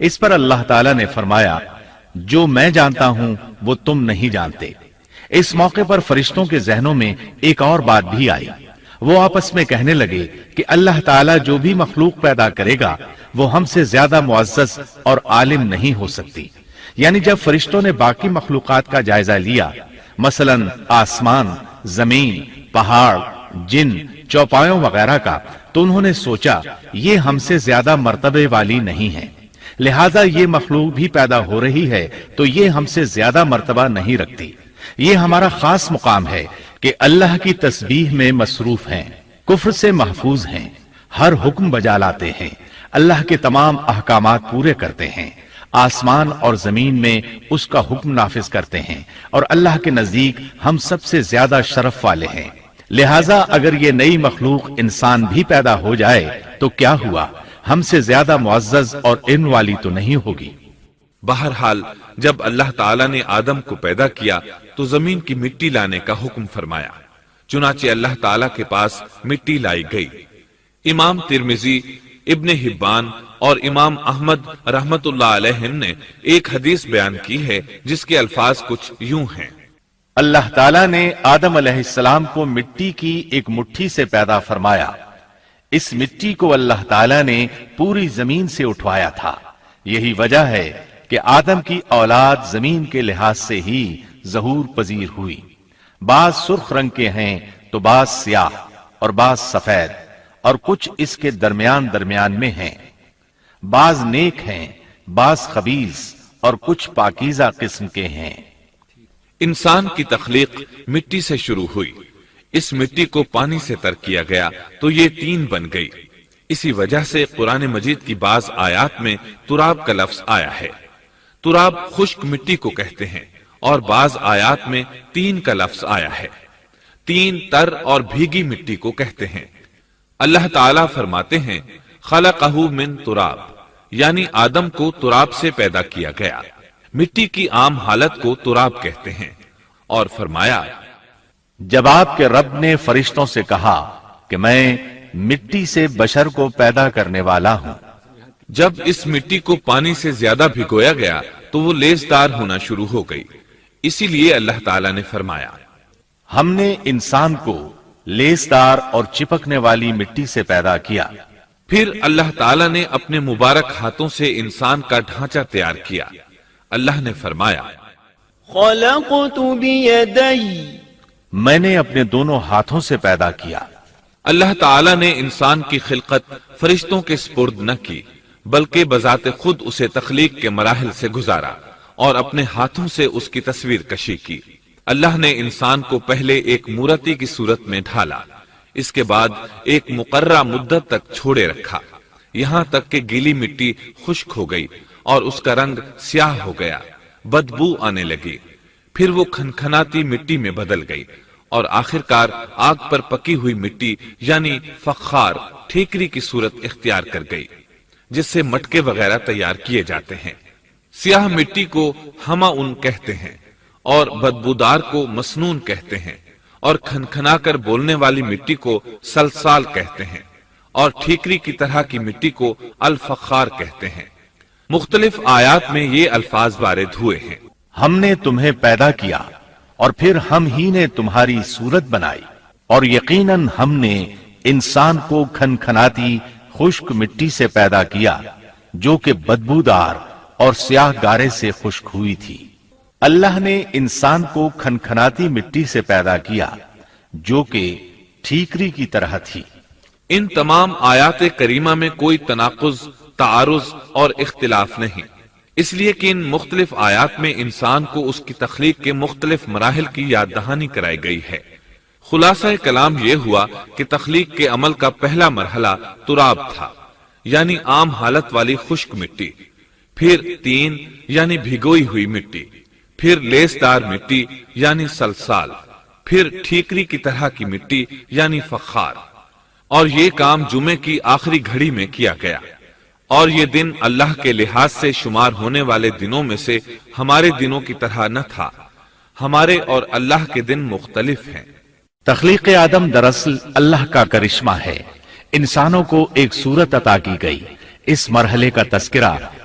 اس پر اللہ تعالیٰ نے فرمایا جو میں جانتا ہوں وہ تم نہیں جانتے۔ اس موقع پر فرشتوں کے ذہنوں میں ایک اور بات بھی آئی۔ وہ آپس میں کہنے لگے کہ اللہ تعالیٰ جو بھی مخلوق پیدا کرے گا وہ ہم سے زیادہ معزز اور عالم نہیں ہو سکتی۔ یعنی جب فرشتوں نے باقی مخلوقات کا جائزہ لیا، مثلا آسمان، زمین، پہاڑ، جن، چوپایوں وغیرہ کا، تو انہوں نے سوچا یہ ہم سے زیادہ مرتبے والی نہیں ہے، لہذا یہ مخلوق بھی پیدا ہو رہی ہے تو یہ ہم سے زیادہ مرتبہ نہیں رکھتی۔ یہ ہمارا خاص مقام ہے کہ اللہ کی تسبیح میں مصروف ہیں، کفر سے محفوظ ہیں، ہر حکم بجا لاتے ہیں، اللہ کے تمام احکامات پورے کرتے ہیں، آسمان اور زمین میں اس کا حکم نافذ کرتے ہیں، اور اللہ کے نزدیک ہم سب سے زیادہ شرف والے ہیں۔ لہذا اگر یہ نئی مخلوق انسان بھی پیدا ہو جائے تو کیا ہوا، ہم سے زیادہ معزز اور علم والی تو نہیں ہوگی۔ بہرحال جب اللہ تعالیٰ نے آدم کو پیدا کیا تو زمین کی مٹی لانے کا حکم فرمایا، چنانچہ اللہ تعالیٰ کے پاس مٹی لائی گئی۔ امام ترمذی، ابن حبان اور امام احمد رحمت اللہ علیہ نے ایک حدیث بیان کی ہے جس کے الفاظ کچھ یوں ہیں: اللہ تعالیٰ نے آدم علیہ السلام کو مٹی کی ایک مٹھی سے پیدا فرمایا، اس مٹی کو اللہ تعالیٰ نے پوری زمین سے اٹھوایا تھا۔ یہی وجہ ہے کہ آدم کی اولاد زمین کے لحاظ سے ہی ظہور پذیر ہوئی۔ بعض سرخ رنگ کے ہیں تو بعض سیاہ اور بعض سفید اور کچھ اس کے درمیان میں ہیں، بعض نیک ہیں، بعض خبیث اور کچھ پاکیزہ قسم کے ہیں۔ انسان کی تخلیق مٹی سے شروع ہوئی، اس مٹی کو پانی سے تر کیا گیا تو یہ طین بن گئی۔ اسی وجہ سے قرآن مجید کی بعض آیات میں تراب کا لفظ آیا ہے۔ تراب خشک مٹی کو کہتے ہیں، اور بعض آیات میں طین کا لفظ آیا ہے۔ طین تر اور بھیگی مٹی کو کہتے ہیں۔ اللہ تعالیٰ فرماتے ہیں خلقہ من تراب، یعنی آدم کو تراب سے پیدا کیا گیا۔ مٹی کی عام حالت کو تراب کہتے ہیں، اور فرمایا جب آپ کے رب نے فرشتوں سے کہا کہ میں مٹی سے بشر کو پیدا کرنے والا ہوں، جب اس مٹی کو پانی سے زیادہ بھگویا گیا تو وہ لیسدار ہونا شروع ہو گئی، اسی لیے اللہ تعالیٰ نے فرمایا ہم نے انسان کو لیسدار اور چپکنے والی مٹی سے پیدا کیا۔ پھر اللہ تعالیٰ نے اپنے مبارک ہاتھوں سے انسان کا ڈھانچہ تیار کیا۔ اللہ نے فرمایا خلقت بیدی، میں نے اپنے دونوں ہاتھوں سے پیدا کیا۔ اللہ تعالیٰ نے انسان کی خلقت فرشتوں کے سپرد نہ کی، بلکہ بذات خود اسے تخلیق کے مراحل سے گزارا اور اپنے ہاتھوں سے اس کی تصویر کشی کی۔ اللہ نے انسان کو پہلے ایک مورتی کی صورت میں ڈھالا، اس کے بعد ایک مقررہ مدت تک چھوڑے رکھا، یہاں تک کہ گیلی مٹی خشک ہو گئی اور اس کا رنگ سیاہ ہو گیا، بدبو آنے لگی، پھر وہ کھنکھناتی مٹی میں بدل گئی، اور آخرکار آگ پر پکی ہوئی مٹی یعنی فخار ٹھیکری کی صورت اختیار کر گئی، جس سے مٹکے وغیرہ تیار کیے جاتے ہیں۔ سیاہ مٹی کو ہما ان کہتے ہیں، اور بدبودار کو مسنون کہتے ہیں، اور کھنکھنا کر بولنے والی مٹی کو سلسال کہتے ہیں، اور ٹھیکری کی طرح کی مٹی کو الفخار کہتے ہیں۔ مختلف آیات میں یہ الفاظ وارد ہوئے ہیں۔ ہم نے تمہیں پیدا کیا اور پھر ہم ہی نے تمہاری صورت بنائی، اور یقیناً ہم نے انسان کو کھنکھناتی خشک مٹی سے پیدا کیا جو کہ بدبودار اور سیاہ گارے سے خشک ہوئی تھی۔ اللہ نے انسان کو کھنکھناتی مٹی سے پیدا کیا جو کہ ٹھیکری کی طرح تھی۔ ان تمام آیات کریمہ میں کوئی تناقض، تعارض اور اختلاف نہیں، اس لیے کہ ان مختلف آیات میں انسان کو اس کی تخلیق کے مختلف مراحل کی یاد دہانی کرائی گئی ہے۔ خلاصہ کلام یہ ہوا کہ تخلیق کے عمل کا پہلا مرحلہ تراب تھا، یعنی عام حالت والی خشک مٹی، پھر طین یعنی بھگوئی ہوئی مٹی، پھر لیسدار مٹی یعنی سلسال، پھر ٹھیکری کی طرح کی مٹی یعنی فخار، اور یہ کام جمعے کی آخری گھڑی میں کیا گیا۔ اور یہ دن اللہ کے لحاظ سے شمار ہونے والے دنوں میں سے ہمارے دنوں کی طرح نہ تھا، ہمارے اور اللہ کے دن مختلف ہیں۔ تخلیق آدم دراصل اللہ کا کرشمہ ہے۔ انسانوں کو ایک صورت عطا کی گئی۔ اس مرحلے کا تذکرہ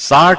60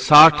60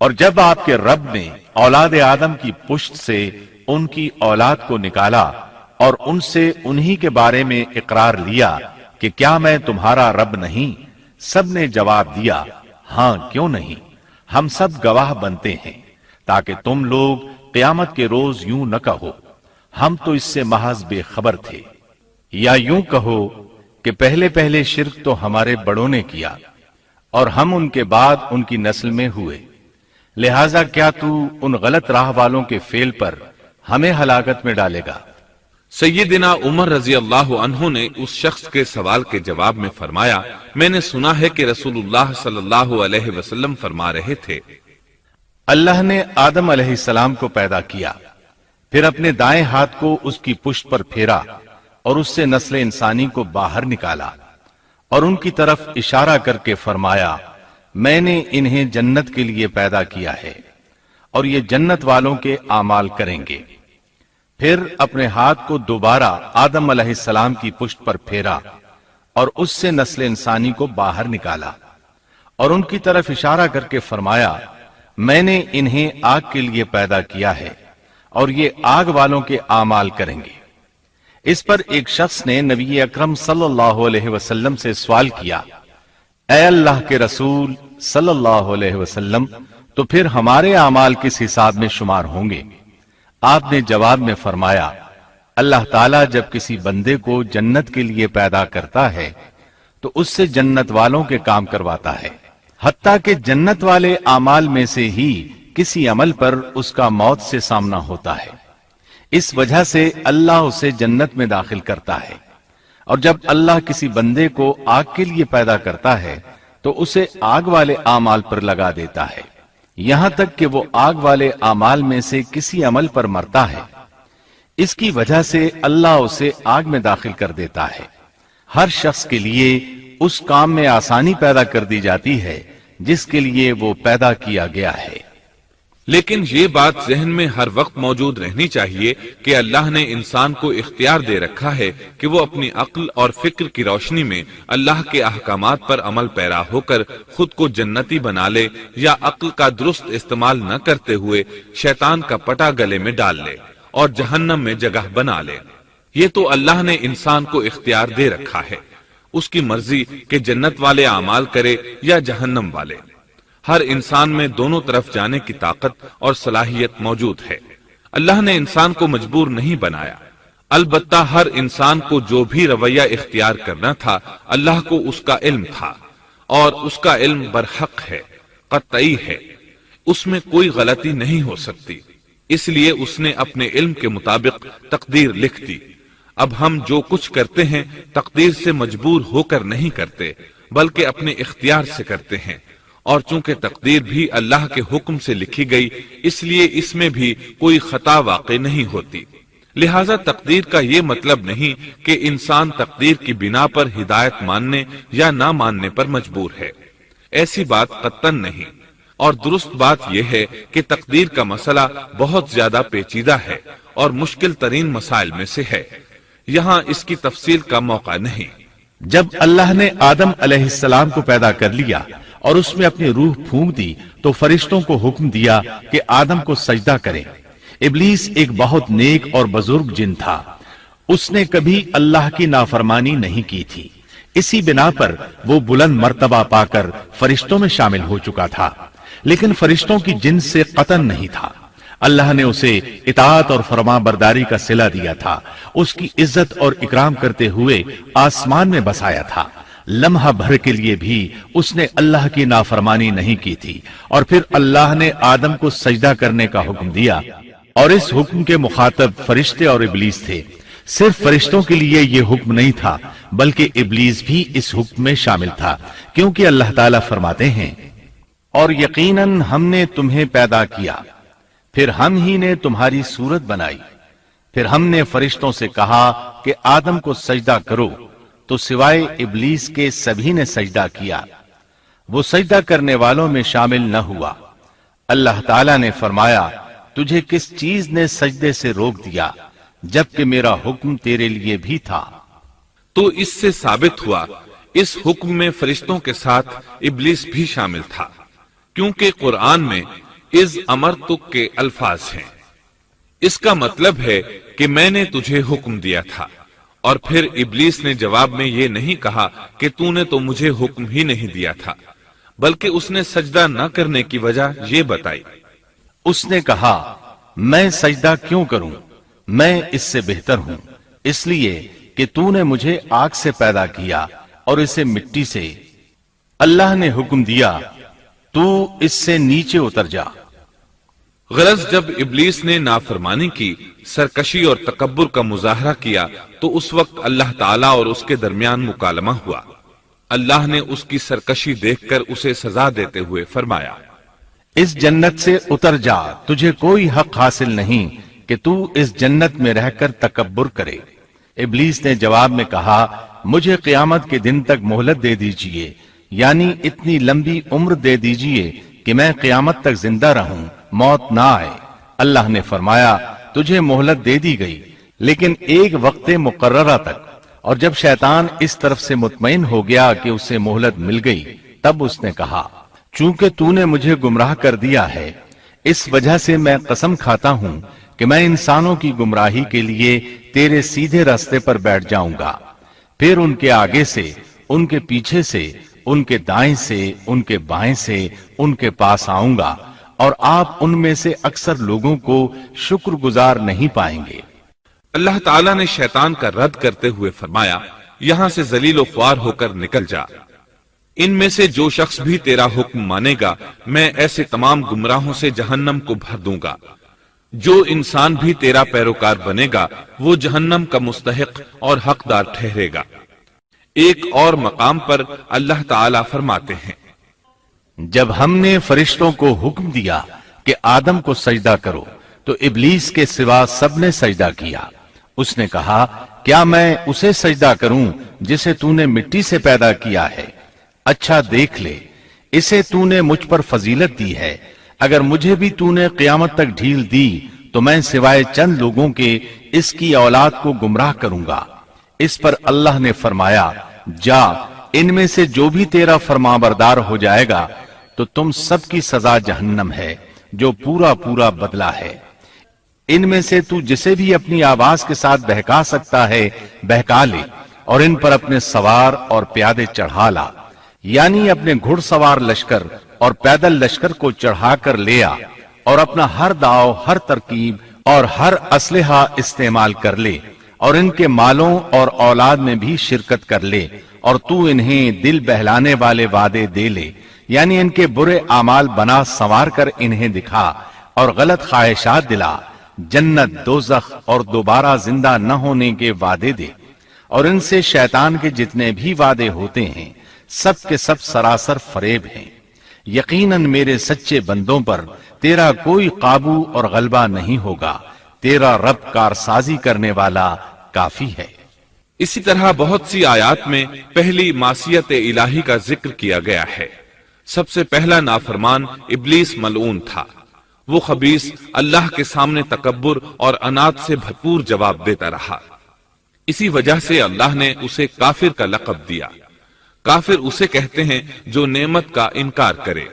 اور جب آپ کے رب نے اولاد آدم کی پشت سے ان کی اولاد کو نکالا اور ان سے انہی کے بارے میں اقرار لیا کہ کیا میں تمہارا رب نہیں، سب نے جواب دیا ہاں کیوں نہیں، ہم سب گواہ بنتے ہیں، تاکہ تم لوگ قیامت کے روز یوں نہ کہو ہم تو اس سے محض بے خبر تھے، یا یوں کہو کہ پہلے پہلے شرک تو ہمارے بڑوں نے کیا اور ہم ان کے بعد ان کی نسل میں ہوئے، لہذا کیا تو ان غلط راہ والوں کے فعل پر ہمیں ہلاکت میں ڈالے گا؟ سیدنا عمر رضی اللہ عنہ نے اس شخص کے سوال کے جواب میں فرمایا، میں نے سنا ہے کہ رسول اللہ صلی اللہ علیہ وسلم فرما رہے تھے، اللہ نے آدم علیہ السلام کو پیدا کیا، پھر اپنے دائیں ہاتھ کو اس کی پشت پر پھیرا اور اس سے نسل انسانی کو باہر نکالا اور ان کی طرف اشارہ کر کے فرمایا میں نے انہیں جنت کے لیے پیدا کیا ہے اور یہ جنت والوں کے اعمال کریں گے۔ پھر اپنے ہاتھ کو دوبارہ آدم علیہ السلام کی پشت پر پھیرا اور اس سے نسل انسانی کو باہر نکالا اور ان کی طرف اشارہ کر کے فرمایا میں نے انہیں آگ کے لیے پیدا کیا ہے اور یہ آگ والوں کے اعمال کریں گے۔ اس پر ایک شخص نے نبی اکرم صلی اللہ علیہ وسلم سے سوال کیا، اے اللہ کے رسول صلی اللہ علیہ وسلم، تو پھر ہمارے اعمال کس حساب میں شمار ہوں گے؟ آپ نے جواب میں فرمایا اللہ تعالیٰ جب کسی بندے کو جنت کے لیے پیدا کرتا ہے تو اس سے جنت والوں کے کام کرواتا ہے، حتیٰ کہ جنت والے اعمال میں سے ہی کسی عمل پر اس کا موت سے سامنا ہوتا ہے، اس وجہ سے اللہ اسے جنت میں داخل کرتا ہے، اور جب اللہ کسی بندے کو آگ کے لیے پیدا کرتا ہے تو اسے آگ والے اعمال پر لگا دیتا ہے، یہاں تک کہ وہ آگ والے اعمال میں سے کسی عمل پر مرتا ہے، اس کی وجہ سے اللہ اسے آگ میں داخل کر دیتا ہے۔ ہر شخص کے لیے اس کام میں آسانی پیدا کر دی جاتی ہے جس کے لیے وہ پیدا کیا گیا ہے۔ لیکن یہ بات ذہن میں ہر وقت موجود رہنی چاہیے کہ اللہ نے انسان کو اختیار دے رکھا ہے کہ وہ اپنی عقل اور فکر کی روشنی میں اللہ کے احکامات پر عمل پیرا ہو کر خود کو جنتی بنا لے، یا عقل کا درست استعمال نہ کرتے ہوئے شیطان کا پٹا گلے میں ڈال لے اور جہنم میں جگہ بنا لے۔ یہ تو اللہ نے انسان کو اختیار دے رکھا ہے، اس کی مرضی کہ جنت والے اعمال کرے یا جہنم والے۔ ہر انسان میں دونوں طرف جانے کی طاقت اور صلاحیت موجود ہے۔ اللہ نے انسان کو مجبور نہیں بنایا، البتہ ہر انسان کو جو بھی رویہ اختیار کرنا تھا اللہ کو اس کا علم تھا، اور اس کا علم برحق ہے، قطعی ہے، اس میں کوئی غلطی نہیں ہو سکتی، اس لیے اس نے اپنے علم کے مطابق تقدیر لکھ دی۔ اب ہم جو کچھ کرتے ہیں تقدیر سے مجبور ہو کر نہیں کرتے بلکہ اپنے اختیار سے کرتے ہیں، اور چونکہ تقدیر بھی اللہ کے حکم سے لکھی گئی اس لیے اس میں بھی کوئی خطا واقع نہیں ہوتی۔ لہذا تقدیر کا یہ مطلب نہیں کہ انسان تقدیر کی بنا پر ہدایت ماننے یا نہ ماننے پر مجبور ہے، ایسی بات قطعاً نہیں۔ اور درست بات یہ ہے کہ تقدیر کا مسئلہ بہت زیادہ پیچیدہ ہے اور مشکل ترین مسائل میں سے ہے، یہاں اس کی تفصیل کا موقع نہیں۔ جب اللہ نے آدم علیہ السلام کو پیدا کر لیا اور اس میں اپنی روح پھونک دی تو فرشتوں کو حکم دیا کہ آدم کو سجدہ کریں۔ ابلیس ایک بہت نیک اور بزرگ جن تھا، اس نے کبھی اللہ کی نافرمانی نہیں کی تھی، اسی بنا پر وہ بلند مرتبہ پا کر فرشتوں میں شامل ہو چکا تھا، لیکن فرشتوں کی جنس سے قطعاً نہیں تھا۔ اللہ نے اسے اطاعت اور فرما برداری کا صلہ دیا تھا، اس کی عزت اور اکرام کرتے ہوئے آسمان میں بسایا تھا، لمحہ بھر کے لیے بھی اس نے اللہ کی نافرمانی نہیں کی تھی، اور پھر اللہ نے آدم کو سجدہ کرنے کا حکم دیا، اور اس حکم کے مخاطب فرشتے اور ابلیس تھے۔ صرف فرشتوں کے لیے یہ حکم نہیں تھا بلکہ ابلیس بھی اس حکم میں شامل تھا، کیونکہ اللہ تعالیٰ فرماتے ہیں اور یقیناً ہم نے تمہیں پیدا کیا، پھر ہم ہی نے تمہاری صورت بنائی، پھر ہم نے فرشتوں سے کہا کہ آدم کو سجدہ کرو، تو سوائے ابلیس کے سبھی نے سجدہ کیا، وہ سجدہ کرنے والوں میں شامل نہ ہوا۔ اللہ تعالیٰ نے فرمایا تجھے کس چیز نے سجدے سے روک دیا جبکہ میرا حکم تیرے لیے بھی تھا؟ تو اس سے ثابت ہوا اس حکم میں فرشتوں کے ساتھ ابلیس بھی شامل تھا، کیونکہ قرآن میں از امرتک کے الفاظ ہیں۔ اس کا مطلب ہے کہ میں نے تجھے حکم دیا تھا، اور پھر ابلیس نے جواب میں یہ نہیں کہا کہ تو نے تو مجھے حکم ہی نہیں دیا تھا، بلکہ اس نے سجدہ نہ کرنے کی وجہ یہ بتائی۔ اس نے کہا میں سجدہ کیوں کروں، میں اس سے بہتر ہوں، اس لیے کہ تو نے مجھے آگ سے پیدا کیا اور اسے مٹی سے۔ اللہ نے حکم دیا تو اس سے نیچے اتر جا۔ غرض جب ابلیس نے نافرمانی کی، سرکشی اور تکبر کا مظاہرہ کیا، تو اس وقت اللہ تعالیٰ اور اس کے درمیان مکالمہ ہوا۔ اللہ نے اس کی سرکشی دیکھ کر اسے سزا دیتے ہوئے فرمایا، اس جنت سے اتر جا، تجھے کوئی حق حاصل نہیں کہ تو اس جنت میں رہ کر تکبر کرے۔ ابلیس نے جواب میں کہا مجھے قیامت کے دن تک مہلت دے دیجئے، یعنی اتنی لمبی عمر دے دیجئے کہ میں قیامت تک زندہ رہوں، موت نہ آئے۔ اللہ نے فرمایا تجھے مہلت دے دی گئی، لیکن ایک وقت مقررہ تک۔ اور جب شیطان اس طرف سے مطمئن ہو گیا کہ اسے مہلت مل گئی، تب اس نے کہا چونکہ تو نے مجھے گمراہ کر دیا ہے، اس وجہ سے میں قسم کھاتا ہوں کہ میں انسانوں کی گمراہی کے لیے تیرے سیدھے راستے پر بیٹھ جاؤں گا، پھر ان کے آگے سے، ان کے پیچھے سے، ان کے دائیں سے، ان کے بائیں سے، ان کے پاس آؤں گا، اور آپ ان میں سے اکثر لوگوں کو شکر گزار نہیں پائیں گے۔ اللہ تعالیٰ نے شیطان کا رد کرتے ہوئے فرمایا، یہاں سے ذلیل و خوار ہو کر نکل جا۔ ان میں سے جو شخص بھی تیرا حکم مانے گا، میں ایسے تمام گمراہوں سے جہنم کو بھر دوں گا۔ جو انسان بھی تیرا پیروکار بنے گا، وہ جہنم کا مستحق اور حقدار ٹھہرے گا۔ ایک اور مقام پر اللہ تعالیٰ فرماتے ہیں، جب ہم نے فرشتوں کو حکم دیا کہ آدم کو سجدہ کرو تو ابلیس کے سوا سب نے سجدہ کیا۔ اس نے کہا کیا میں اسے سجدہ کروں جسے تو نے مٹی سے پیدا کیا ہے؟ اچھا دیکھ لے، اسے تو نے مجھ پر فضیلت دی ہے، اگر مجھے بھی تو نے قیامت تک ڈھیل دی تو میں سوائے چند لوگوں کے اس کی اولاد کو گمراہ کروں گا۔ اس پر اللہ نے فرمایا جا، ان میں سے جو بھی تیرا فرمانبردار ہو جائے گا تو تم سب کی سزا جہنم ہے، جو پورا پورا بدلہ ہے۔ ان میں سے تو جسے بھی اپنی آواز کے ساتھ بہکا سکتا ہے بہکا لے، اور ان پر اپنے سوار اور پیادے چڑھا لا، یعنی اپنے گھڑ سوار لشکر اور پیدل لشکر کو چڑھا کر لے آ، اور اپنا ہر داؤ، ہر ترکیب اور ہر اسلحہ استعمال کر لے، اور ان کے مالوں اور اولاد میں بھی شرکت کر لے، اور تو انہیں دل بہلانے والے وعدے دے لے، یعنی ان کے برے اعمال بنا سنوار کر انہیں دکھا، اور غلط خواہشات دلا، جنت، دوزخ اور دوبارہ زندہ نہ ہونے کے وعدے دے، اور ان سے شیطان کے جتنے بھی وعدے ہوتے ہیں سب کے سب سراسر فریب ہیں۔ یقیناً میرے سچے بندوں پر تیرا کوئی قابو اور غلبہ نہیں ہوگا، تیرا رب کارسازی کرنے والا کافی ہے۔ اسی طرح بہت سی آیات میں پہلی معصیت الہی کا ذکر کیا گیا ہے۔ سب سے پہلا نافرمان ابلیس ملعون تھا۔ وہ خبیث اللہ کے سامنے تکبر اور عناد سے بھرپور جواب دیتا رہا۔ اسی وجہ سے اللہ نے اسے کافر کا لقب دیا۔ کافر اسے کہتے ہیں جو نعمت کا انکار کرے۔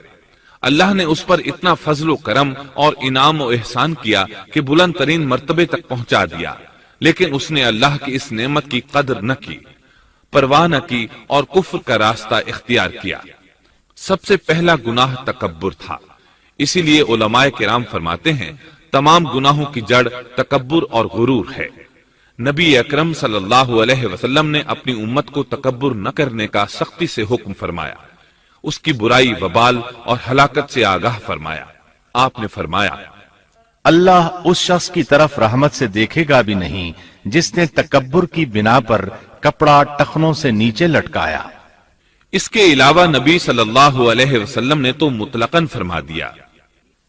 اللہ نے اس پر اتنا فضل و کرم اور انعام و احسان کیا کہ بلند ترین مرتبے تک پہنچا دیا، لیکن اس نے اللہ کی اس نعمت کی قدر نہ کی، پرواہ نہ کی اور کفر کا راستہ اختیار کیا۔ سب سے پہلا گناہ تکبر تھا۔ اسی لیے علماء کرام فرماتے ہیں تمام گناہوں کی جڑ تکبر اور غرور ہے۔ نبی اکرم صلی اللہ علیہ وسلم نے اپنی امت کو تکبر نہ کرنے کا سختی سے حکم فرمایا، اس کی برائی، وبال اور ہلاکت سے آگاہ فرمایا۔ آپ نے فرمایا اللہ اس شخص کی طرف رحمت سے دیکھے گا بھی نہیں جس نے تکبر کی بنا پر کپڑا ٹخنوں سے نیچے لٹکایا۔ اس کے علاوہ نبی صلی اللہ علیہ وسلم نے تو مطلقاً فرما دیا،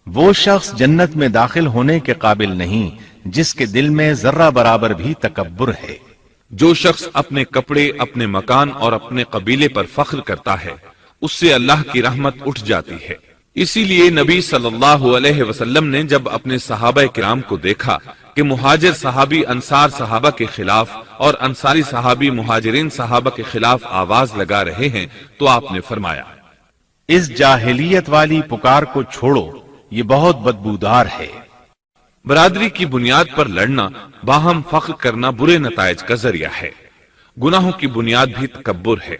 وہ شخص جنت میں داخل ہونے کے قابل نہیں جس کے دل میں ذرہ برابر بھی تکبر ہے۔ جو شخص اپنے کپڑے، اپنے مکان اور اپنے قبیلے پر فخر کرتا ہے، اس سے اللہ کی رحمت اٹھ جاتی ہے۔ اسی لیے نبی صلی اللہ علیہ وسلم نے جب اپنے صحابہ کرام کو دیکھا کہ مہاجر صحابی انصار صحابہ کے خلاف اور انصاری صحابی مہاجرین صحابہ کے خلاف آواز لگا رہے ہیں، تو آپ نے فرمایا اس جاہلیت والی پکار کو چھوڑو، یہ بہت بدبودار ہے۔ برادری کی بنیاد پر لڑنا، باہم فخر کرنا برے نتائج کا ذریعہ ہے۔ گناہوں کی بنیاد بھی تکبر ہے۔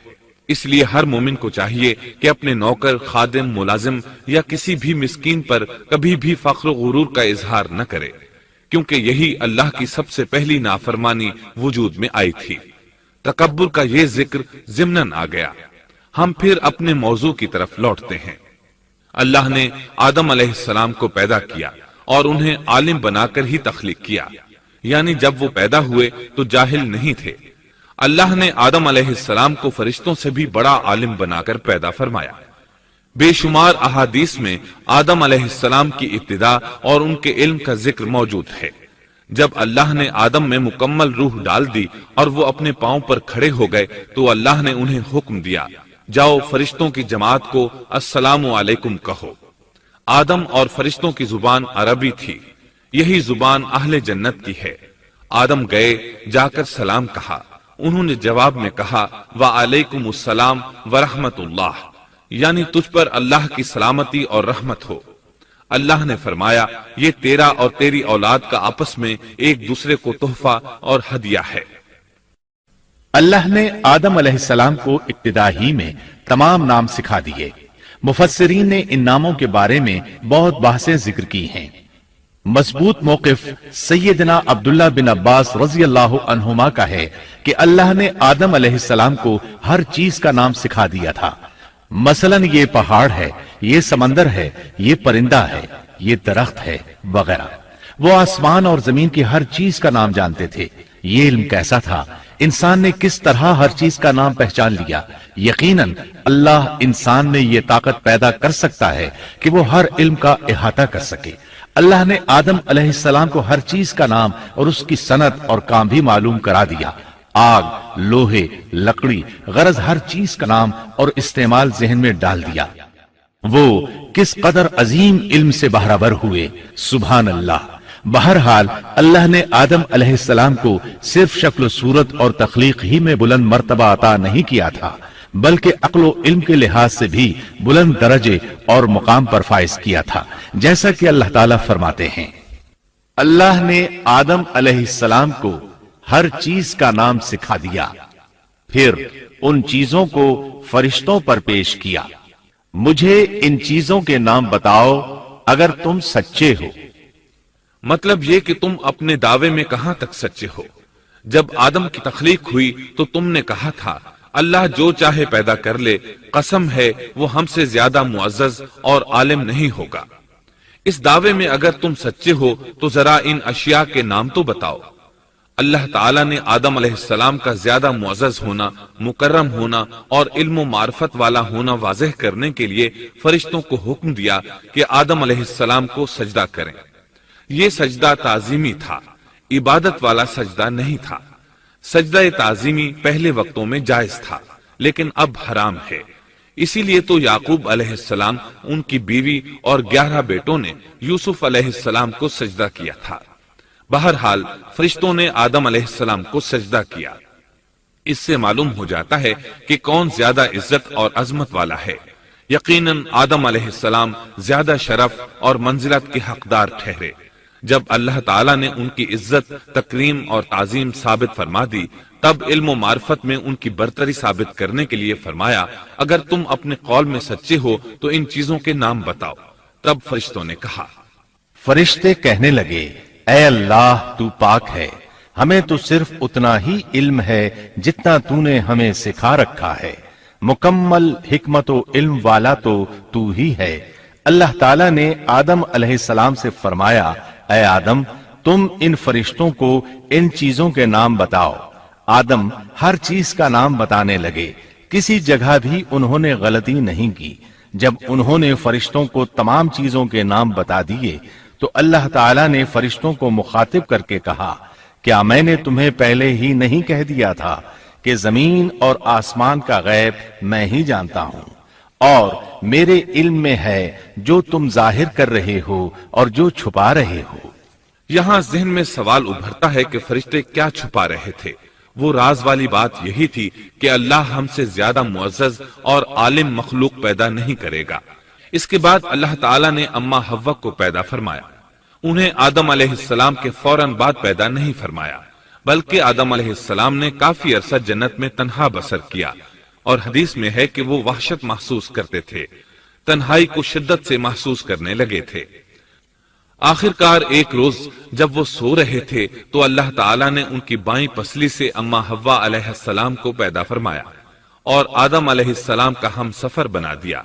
اس لیے ہر مومن کو چاہیے کہ اپنے نوکر، خادم، ملازم یا کسی بھی مسکین پر کبھی بھی فخر و غرور کا اظہار نہ کرے، کیونکہ یہی اللہ کی سب سے پہلی نافرمانی وجود میں آئی تھی۔ تکبر کا یہ ذکر ضمناً آ گیا۔ ہم پھر اپنے موضوع کی طرف لوٹتے ہیں۔ اللہ نے آدم علیہ السلام کو پیدا کیا اور انہیں عالم بنا کر ہی تخلیق کیا، یعنی جب وہ پیدا ہوئے تو جاہل نہیں تھے۔ اللہ نے آدم علیہ السلام کو فرشتوں سے بھی بڑا عالم بنا کر پیدا فرمایا۔ بے شمار احادیث میں آدم علیہ السلام کی ابتدا اور ان کے علم کا ذکر موجود ہے۔ جب اللہ نے آدم میں مکمل روح ڈال دی اور وہ اپنے پاؤں پر کھڑے ہو گئے تو اللہ نے انہیں حکم دیا، جاؤ فرشتوں کی جماعت کو السلام علیکم کہو۔ آدم اور فرشتوں کی زبان عربی تھی، یہی زبان اہل جنت کی ہے۔ آدم گئے، جا کر سلام کہا، انہوں نے جواب میں کہا وعلیکم السلام ورحمت اللہ، یعنی تجھ پر اللہ کی سلامتی اور رحمت ہو۔ اللہ نے فرمایا یہ تیرا اور تیری اولاد کا آپس میں ایک دوسرے کو تحفہ اور ہدیہ ہے۔ اللہ نے آدم علیہ السلام کو ابتدا ہی میں تمام نام سکھا دیے۔ مفسرین نے ان ناموں کے بارے میں بہت بحثیں ذکر کی ہیں۔ مضبوط موقف سیدنا عبداللہ بن عباس رضی اللہ عنہما کا ہے کہ اللہ نے آدم علیہ السلام کو ہر چیز کا نام سکھا دیا تھا۔ مثلا یہ پہاڑ ہے، یہ سمندر ہے، یہ پرندہ ہے، یہ درخت ہے وغیرہ۔ وہ آسمان اور زمین کی ہر چیز کا نام جانتے تھے۔ یہ علم کیسا تھا، انسان نے کس طرح ہر چیز کا نام پہچان لیا۔ یقیناً اللہ انسان میں یہ طاقت پیدا کر سکتا ہے کہ وہ ہر علم کا احاطہ کر سکے۔ اللہ نے آدم علیہ السلام کو ہر چیز کا نام اور اس کی صنعت اور کام بھی معلوم کرا دیا۔ آگ، لوہے، لکڑی، غرض ہر چیز کا نام اور استعمال ذہن میں ڈال دیا۔ وہ کس قدر عظیم علم سے بہرہ ہوئے، سبحان اللہ۔ بہرحال اللہ نے آدم علیہ السلام کو صرف شکل و صورت اور تخلیق ہی میں بلند مرتبہ عطا نہیں کیا تھا، بلکہ عقل و علم کے لحاظ سے بھی بلند درجے اور مقام پر فائز کیا تھا، جیسا کہ اللہ تعالیٰ فرماتے ہیں اللہ نے آدم علیہ السلام کو ہر چیز کا نام سکھا دیا، پھر ان چیزوں کو فرشتوں پر پیش کیا۔ مجھے ان چیزوں کے نام بتاؤ اگر تم سچے ہو۔ مطلب یہ کہ تم اپنے دعوے میں کہاں تک سچے ہو؟ جب آدم کی تخلیق ہوئی تو تم نے کہا تھا اللہ جو چاہے پیدا کر لے، قسم ہے وہ ہم سے زیادہ معزز اور عالم نہیں ہوگا۔ اس دعوے میں اگر تم سچے ہو تو ذرا ان اشیاء کے نام تو بتاؤ۔ اللہ تعالیٰ نے آدم علیہ السلام کا زیادہ معزز ہونا، مکرم ہونا اور علم و معرفت والا ہونا واضح کرنے کے لیے فرشتوں کو حکم دیا کہ آدم علیہ السلام کو سجدہ کریں۔ یہ سجدہ تعظیمی تھا، عبادت والا سجدہ نہیں تھا۔ سجدہ تعظیمی پہلے وقتوں میں جائز تھا، لیکن اب حرام ہے۔ اسی لیے تو یعقوب علیہ السلام، ان کی بیوی اور 11 بیٹوں نے یوسف علیہ السلام کو سجدہ کیا تھا۔ بہرحال فرشتوں نے آدم علیہ السلام کو سجدہ کیا۔ اس سے معلوم ہو جاتا ہے کہ کون زیادہ عزت اور عظمت والا ہے۔ یقیناً آدم علیہ السلام زیادہ شرف اور منزلت کے حقدار ٹھہرے۔ جب اللہ تعالیٰ نے ان کی عزت، تکریم اور تعظیم ثابت فرما دی، تب علم و معرفت میں ان کی برتری ثابت کرنے کے لیے فرمایا اگر تم اپنے قول میں سچے ہو تو ان چیزوں کے نام بتاؤ۔ تب فرشتوں نے کہا، فرشتے کہنے لگے اے اللہ تو پاک ہے، ہمیں تو صرف اتنا ہی علم ہے جتنا تو نے ہمیں سکھا رکھا ہے، مکمل حکمت و علم والا تو ہی ہے۔ اللہ تعالیٰ نے آدم علیہ السلام سے فرمایا اے آدم تم ان فرشتوں کو ان چیزوں کے نام بتاؤ۔ آدم ہر چیز کا نام بتانے لگے، کسی جگہ بھی انہوں نے غلطی نہیں کی۔ جب انہوں نے فرشتوں کو تمام چیزوں کے نام بتا دیے تو اللہ تعالیٰ نے فرشتوں کو مخاطب کر کے کہا کیا میں نے تمہیں پہلے ہی نہیں کہہ دیا تھا کہ زمین اور آسمان کا غیب میں ہی جانتا ہوں، اور میرے علم میں ہے جو تم ظاہر کر رہے ہو اور جو چھپا رہے ہو۔ یہاں ذہن میں سوال ابھرتا ہے کہ فرشتے کیا چھپا رہے تھے؟ وہ راز والی بات یہی تھی کہ اللہ ہم سے زیادہ معزز اور عالم مخلوق پیدا نہیں کرے گا۔ اس کے بعد اللہ تعالیٰ نے اما حوا کو پیدا فرمایا. انہیں آدم علیہ السلام کے فوراً بعد پیدا نہیں فرمایا، بلکہ آدم علیہ السلام نے کافی عرصہ جنت میں تنہا بسر کیا، اور حدیث میں ہے کہ وہ وحشت محسوس کرتے تھے، تنہائی کو شدت سے محسوس کرنے لگے تھے. آخر کار ایک روز جب وہ سو رہے تھے تو اللہ تعالیٰ نے ان کی بائیں پسلی سے اما حوا علیہ السلام کو پیدا فرمایا اور آدم علیہ السلام کا ہم سفر بنا دیا.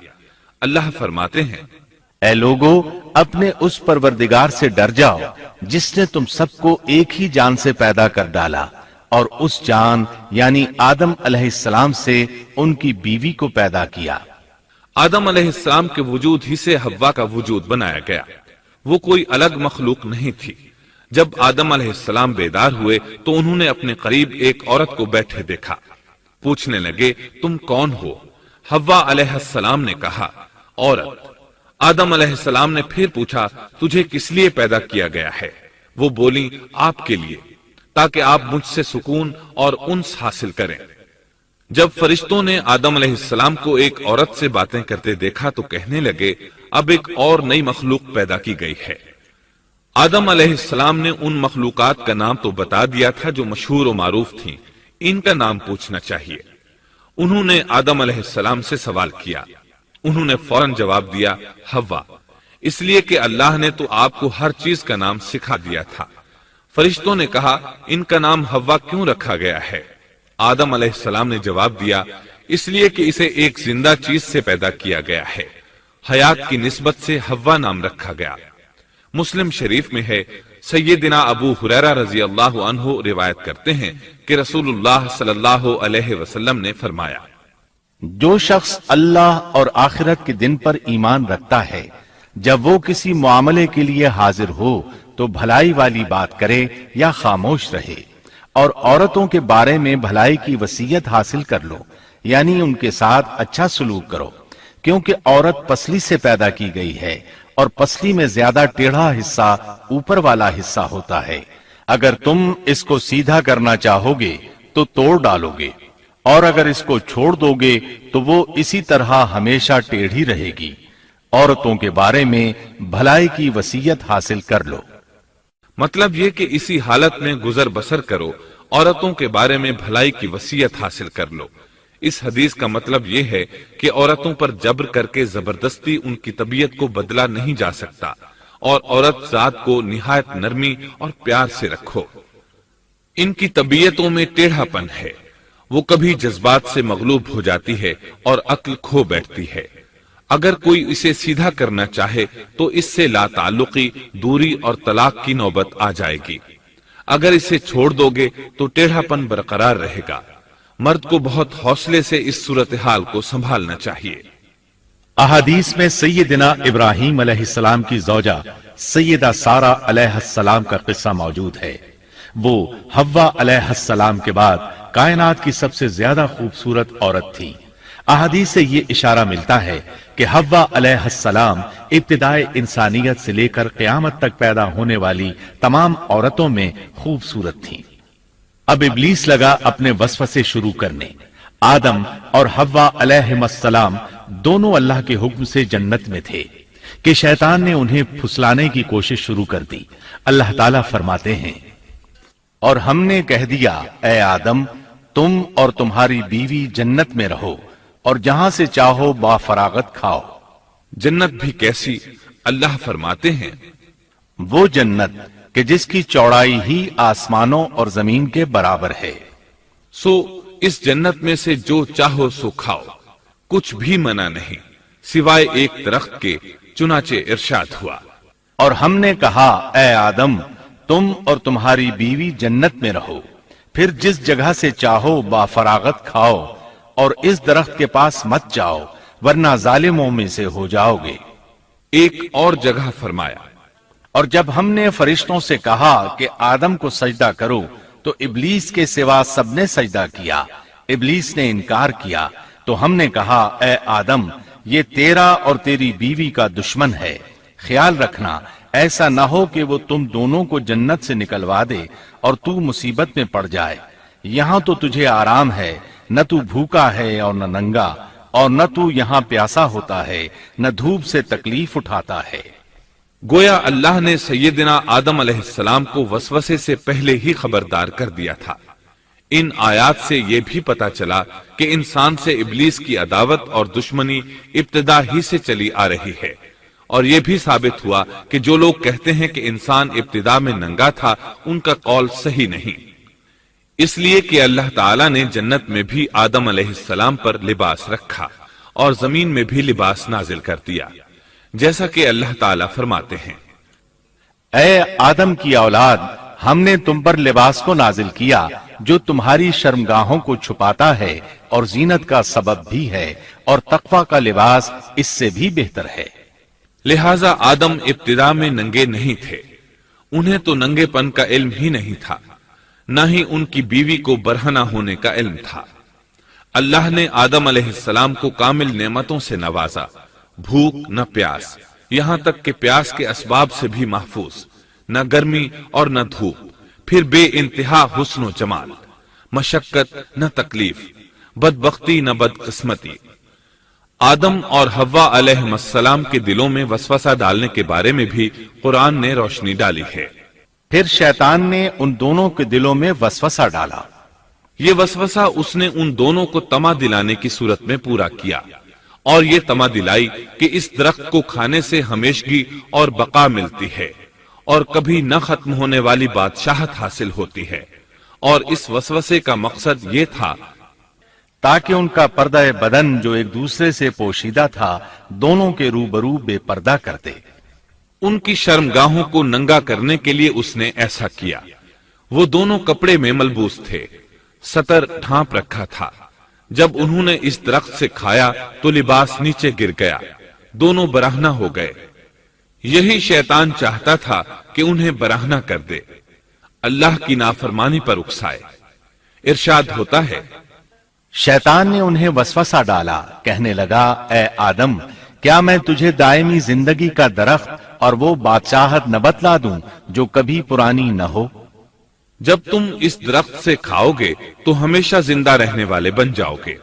اللہ فرماتے ہیں، اے لوگو، اپنے اس پروردگار سے ڈر جاؤ جس نے تم سب کو ایک ہی جان سے پیدا کر ڈالا، اور اس جان یعنی آدم علیہ السلام سے ان کی بیوی کو پیدا کیا. آدم علیہ السلام کے وجود ہی سے حوا کا وجود بنایا گیا. وہ کوئی الگ مخلوق نہیں تھی. جب آدم علیہ السلام بیدار ہوئے تو انہوں نے اپنے قریب ایک عورت کو بیٹھے دیکھا. پوچھنے لگے، تم کون ہو؟ حوا علیہ السلام نے کہا، عورت. آدم علیہ السلام نے پھر پوچھا، تجھے کس لیے پیدا کیا گیا ہے؟ وہ بولی، آپ کے لیے، تاکہ آپ مجھ سے سکون اور انس حاصل کریں. جب فرشتوں نے آدم علیہ السلام کو ایک عورت سے باتیں کرتے دیکھا تو کہنے لگے، اب ایک اور نئی مخلوق پیدا کی گئی ہے. آدم علیہ السلام نے ان مخلوقات کا نام تو بتا دیا تھا جو مشہور و معروف تھیں، ان کا نام پوچھنا چاہیے. انہوں نے آدم علیہ السلام سے سوال کیا. انہوں نے فوراً جواب دیا، حوا، اس لیے کہ اللہ نے تو آپ کو ہر چیز کا نام سکھا دیا تھا. فرشتوں نے کہا، ان کا نام حوا کیوں رکھا گیا ہے؟ آدم علیہ السلام نے جواب دیا، اس لیے کہ اسے ایک زندہ چیز سے پیدا کیا گیا ہے، حیات کی نسبت سے حوا نام رکھا گیا. مسلم شریف میں ہے، سیدنا ابو ہریرہ رضی اللہ عنہ روایت کرتے ہیں کہ رسول اللہ صلی اللہ علیہ وسلم نے فرمایا، جو شخص اللہ اور آخرت کے دن پر ایمان رکھتا ہے، جب وہ کسی معاملے کے لیے حاضر ہو تو بھلائی والی بات کرے یا خاموش رہے، اور عورتوں کے بارے میں بھلائی کی وصیت حاصل کر لو، یعنی ان کے ساتھ اچھا سلوک کرو، کیونکہ عورت پسلی سے پیدا کی گئی ہے، اور پسلی میں زیادہ ٹیڑھا حصہ اوپر والا حصہ ہوتا ہے. اگر تم اس کو سیدھا کرنا چاہو گے تو توڑ ڈالو گے، اور اگر اس کو چھوڑ دو گے تو وہ اسی طرح ہمیشہ ٹیڑھی رہے گی. عورتوں کے بارے میں بھلائی کی وصیت حاصل کر لو. مطلب یہ کہ اسی حالت میں گزر بسر کرو، عورتوں کے بارے میں بھلائی کی وصیت حاصل کر لو. اس حدیث کا مطلب یہ ہے کہ عورتوں پر جبر کر کے زبردستی ان کی طبیعت کو بدلا نہیں جا سکتا، اور عورت ذات کو نہایت نرمی اور پیار سے رکھو. ان کی طبیعتوں میں ٹیڑھا پن ہے، وہ کبھی جذبات سے مغلوب ہو جاتی ہے اور عقل کھو بیٹھتی ہے. اگر کوئی اسے سیدھا کرنا چاہے تو اس سے لا تعلقی، دوری اور طلاق کی نوبت آ جائے گی. اگر اسے چھوڑ دو گے تو ٹیڑھا پن برقرار رہے گا. مرد کو بہت حوصلے سے اس صورتحال کو سنبھالنا چاہیے. احادیث میں سیدنا ابراہیم علیہ السلام کی زوجہ سیدہ سارہ علیہ السلام کا قصہ موجود ہے. وہ حوا علیہ السلام کے بعد کائنات کی سب سے زیادہ خوبصورت عورت تھی. احادیث سے یہ اشارہ ملتا ہے کہ حوا علیہ السلام ابتدائے انسانیت سے لے کر قیامت تک پیدا ہونے والی تمام عورتوں میں خوبصورت تھیں. اب ابلیس لگا اپنے وسوسے شروع کرنے. آدم اور حوا علیہ السلام دونوں اللہ کے حکم سے جنت میں تھے کہ شیطان نے انہیں پھسلانے کی کوشش شروع کر دی. اللہ تعالیٰ فرماتے ہیں، اور ہم نے کہہ دیا، اے آدم، تم اور تمہاری بیوی جنت میں رہو، اور جہاں سے چاہو با فراغت کھاؤ. جنت بھی کیسی؟ اللہ فرماتے ہیں، وہ جنت کہ جس کی چوڑائی ہی آسمانوں اور زمین کے برابر ہے. سو اس جنت میں سے جو چاہو سو کھاؤ، کچھ بھی منع نہیں سوائے ایک درخت کے. چنانچہ ارشاد ہوا، اور ہم نے کہا، اے آدم، تم اور تمہاری بیوی جنت میں رہو، پھر جس جگہ سے چاہو با فراغت کھاؤ، اور اس درخت کے پاس مت جاؤ ورنہ ظالموں میں سے ہو جاؤ گے. ایک اور جگہ فرمایا، اور جب ہم نے فرشتوں سے کہا کہ آدم کو سجدہ کرو تو ابلیس کے سوا سب نے سجدہ کیا. ابلیس نے انکار کیا تو ہم نے کہا، اے آدم، یہ تیرا اور تیری بیوی کا دشمن ہے. خیال رکھنا ایسا نہ ہو کہ وہ تم دونوں کو جنت سے نکلوا دے اور تو مصیبت میں پڑ جائے. یہاں تو تجھے آرام ہے، نہ تو بھوکا ہے اور نہ ننگا، اور نہ تو یہاں پیاسا ہوتا ہے نہ دھوپ سے تکلیف اٹھاتا ہے۔ گویا اللہ نے سیدنا آدم علیہ السلام کو وسوسے سے پہلے ہی خبردار کر دیا تھا۔ ان آیات سے یہ بھی پتا چلا کہ انسان سے ابلیس کی عداوت اور دشمنی ابتدا ہی سے چلی آ رہی ہے، اور یہ بھی ثابت ہوا کہ جو لوگ کہتے ہیں کہ انسان ابتدا میں ننگا تھا، ان کا قول صحیح نہیں، اس لیے کہ اللہ تعالیٰ نے جنت میں بھی آدم علیہ السلام پر لباس رکھا اور زمین میں بھی لباس نازل کر دیا، جیسا کہ اللہ تعالیٰ فرماتے ہیں، اے آدم کی اولاد، ہم نے تم پر لباس کو نازل کیا جو تمہاری شرمگاہوں کو چھپاتا ہے اور زینت کا سبب بھی ہے، اور تقوی کا لباس اس سے بھی بہتر ہے۔ لہذا آدم ابتدا میں ننگے نہیں تھے، انہیں تو ننگے پن کا علم ہی نہیں تھا، نہ ہی ان کی بیوی کو برہنہ ہونے کا علم تھا۔ اللہ نے آدم علیہ السلام کو کامل نعمتوں سے نوازا، بھوک نہ پیاس، یہاں تک کہ پیاس کے اسباب سے بھی محفوظ، نہ گرمی اور نہ دھوپ، پھر بے انتہا حسن و جمال، مشقت نہ تکلیف، بدبختی نہ بدقسمتی۔ آدم اور حوا علیہ السلام کے دلوں میں وسوسہ ڈالنے کے بارے میں بھی قرآن نے روشنی ڈالی ہے۔ پھر شیطان نے ان دونوں کے دلوں میں وسوسہ ڈالا۔ یہ وسوسہ اس نے ان دونوں کو طمع دلانے کی صورت میں پورا کیا، اور یہ طمع دلائی کہ اس درخت کو کھانے سے ہمیشگی اور بقا ملتی ہے، اور کبھی نہ ختم ہونے والی بادشاہت حاصل ہوتی ہے، اور اس وسوسے کا مقصد یہ تھا تاکہ ان کا پردہ بدن جو ایک دوسرے سے پوشیدہ تھا دونوں کے روبرو بے پردہ کر دے۔ ان کی شرمگاہوں کو ننگا کرنے کے لیے اس نے ایسا کیا۔ وہ دونوں کپڑے میں ملبوس تھے، ستر ڈھانپ رکھا تھا۔ جب انہوں نے اس درخت سے کھایا تو لباس نیچے گر گیا، دونوں برہنہ ہو گئے۔ یہی شیطان چاہتا تھا کہ انہیں برہنہ کر دے، اللہ کی نافرمانی پر اکسائے۔ ارشاد ہوتا ہے، شیطان نے انہیں وسوسہ ڈالا، کہنے لگا، اے آدم، کیا میں تجھے دائمی زندگی کا درخت اور وہ بادشاہت نہ بتلا دوں جو کبھی پرانی نہ ہو؟ جب تم اس درخت سے کھاؤ گے تو ہمیشہ زندہ رہنے والے بن جاؤ گے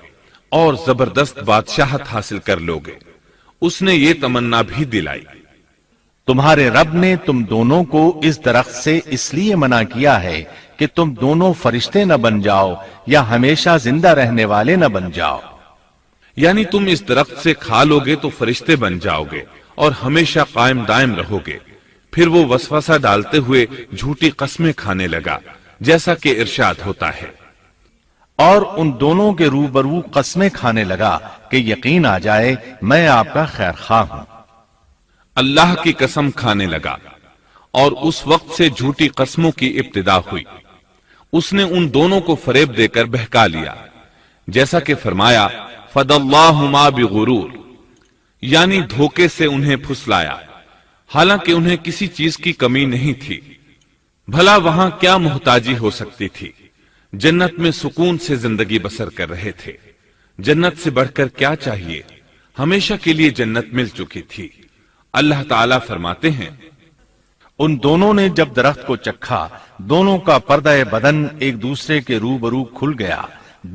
اور زبردست بادشاہت حاصل کر لو گے۔ اس نے یہ تمنا بھی دلائی۔ تمہارے رب نے تم دونوں کو اس درخت سے اس لیے منع کیا ہے کہ تم دونوں فرشتے نہ بن جاؤ یا ہمیشہ زندہ رہنے والے نہ بن جاؤ۔ یعنی تم اس درخت سے کھا لو گے تو فرشتے بن جاؤ گے اور ہمیشہ قائم دائم رہو گے۔ پھر وہ وسوسہ ڈالتے ہوئے جھوٹی قسمیں کھانے لگا، جیسا کہ ارشاد ہوتا ہے، اور ان دونوں کے روبرو قسمیں کھانے لگا کہ یقین آ جائے میں آپ کا خیر خواہ ہوں۔ اللہ کی قسم کھانے لگا، اور اس وقت سے جھوٹی قسموں کی ابتدا ہوئی۔ اس نے ان دونوں کو فریب دے کر بہکا لیا، جیسا کہ فرمایا، فَدَلَّاهُمَا بِغُرُورٍ، یعنی دھوکے سے انہیں پھسلایا، حالانکہ انہیں کسی چیز کی کمی نہیں تھی۔ بھلا وہاں کیا محتاجی ہو سکتی تھی؟ جنت میں سکون سے زندگی بسر کر رہے تھے، جنت سے بڑھ کر کیا چاہیے؟ ہمیشہ کے لیے جنت مل چکی تھی۔ اللہ تعالیٰ فرماتے ہیں، ان دونوں نے جب درخت کو چکھا، دونوں کا پردہ بدن ایک دوسرے کے روبرو کھل گیا،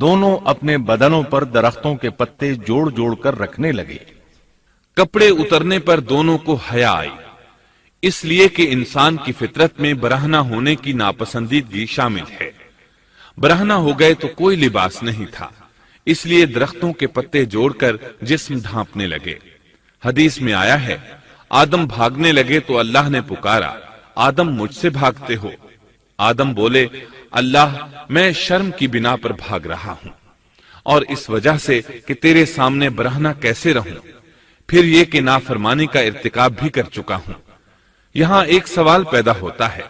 دونوں اپنے بدنوں پر درختوں کے پتے جوڑ جوڑ کر رکھنے لگے۔ کپڑے اترنے پر دونوں کو حیا آئی، اس لیے کہ انسان کی فطرت میں برہنہ ہونے کی ناپسندیدگی شامل ہے۔ برہنہ ہو گئے تو کوئی لباس نہیں تھا، اس لیے درختوں کے پتے جوڑ کر جسم ڈھانپنے لگے۔ حدیث میں آیا ہے، آدم بھاگنے لگے تو اللہ نے پکارا، آدم مجھ سے بھاگتے ہو؟ آدم بولے، اللہ، میں شرم کی بنا پر بھاگ رہا ہوں، اور اس وجہ سے کہ تیرے سامنے برہنہ کیسے رہوں، پھر یہ کہ نافرمانی کا ارتکاب بھی کر چکا ہوں۔ یہاں ایک سوال پیدا ہوتا ہے،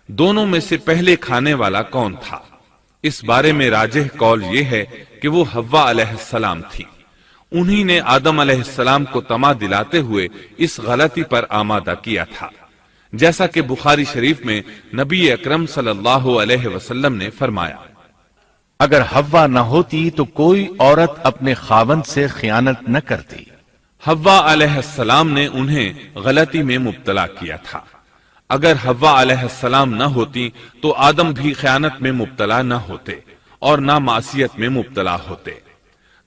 دونوں میں سے پہلے کھانے والا کون تھا؟ اس بارے میں راجح قول یہ ہے کہ وہ حوا علیہ السلام تھی۔ انہی نے آدم علیہ السلام کو طمع دلاتے ہوئے اس غلطی پر آمادہ کیا تھا، جیسا کہ بخاری شریف میں نبی اکرم صلی اللہ علیہ وسلم نے فرمایا، اگر حوا نہ ہوتی تو کوئی عورت اپنے خاوند سے خیانت نہ کرتی۔ حوا علیہ السلام نے انہیں غلطی میں مبتلا کیا تھا۔ اگر حوا علیہ السلام نہ ہوتی تو آدم بھی خیانت میں مبتلا نہ ہوتے اور نہ معصیت میں مبتلا ہوتے۔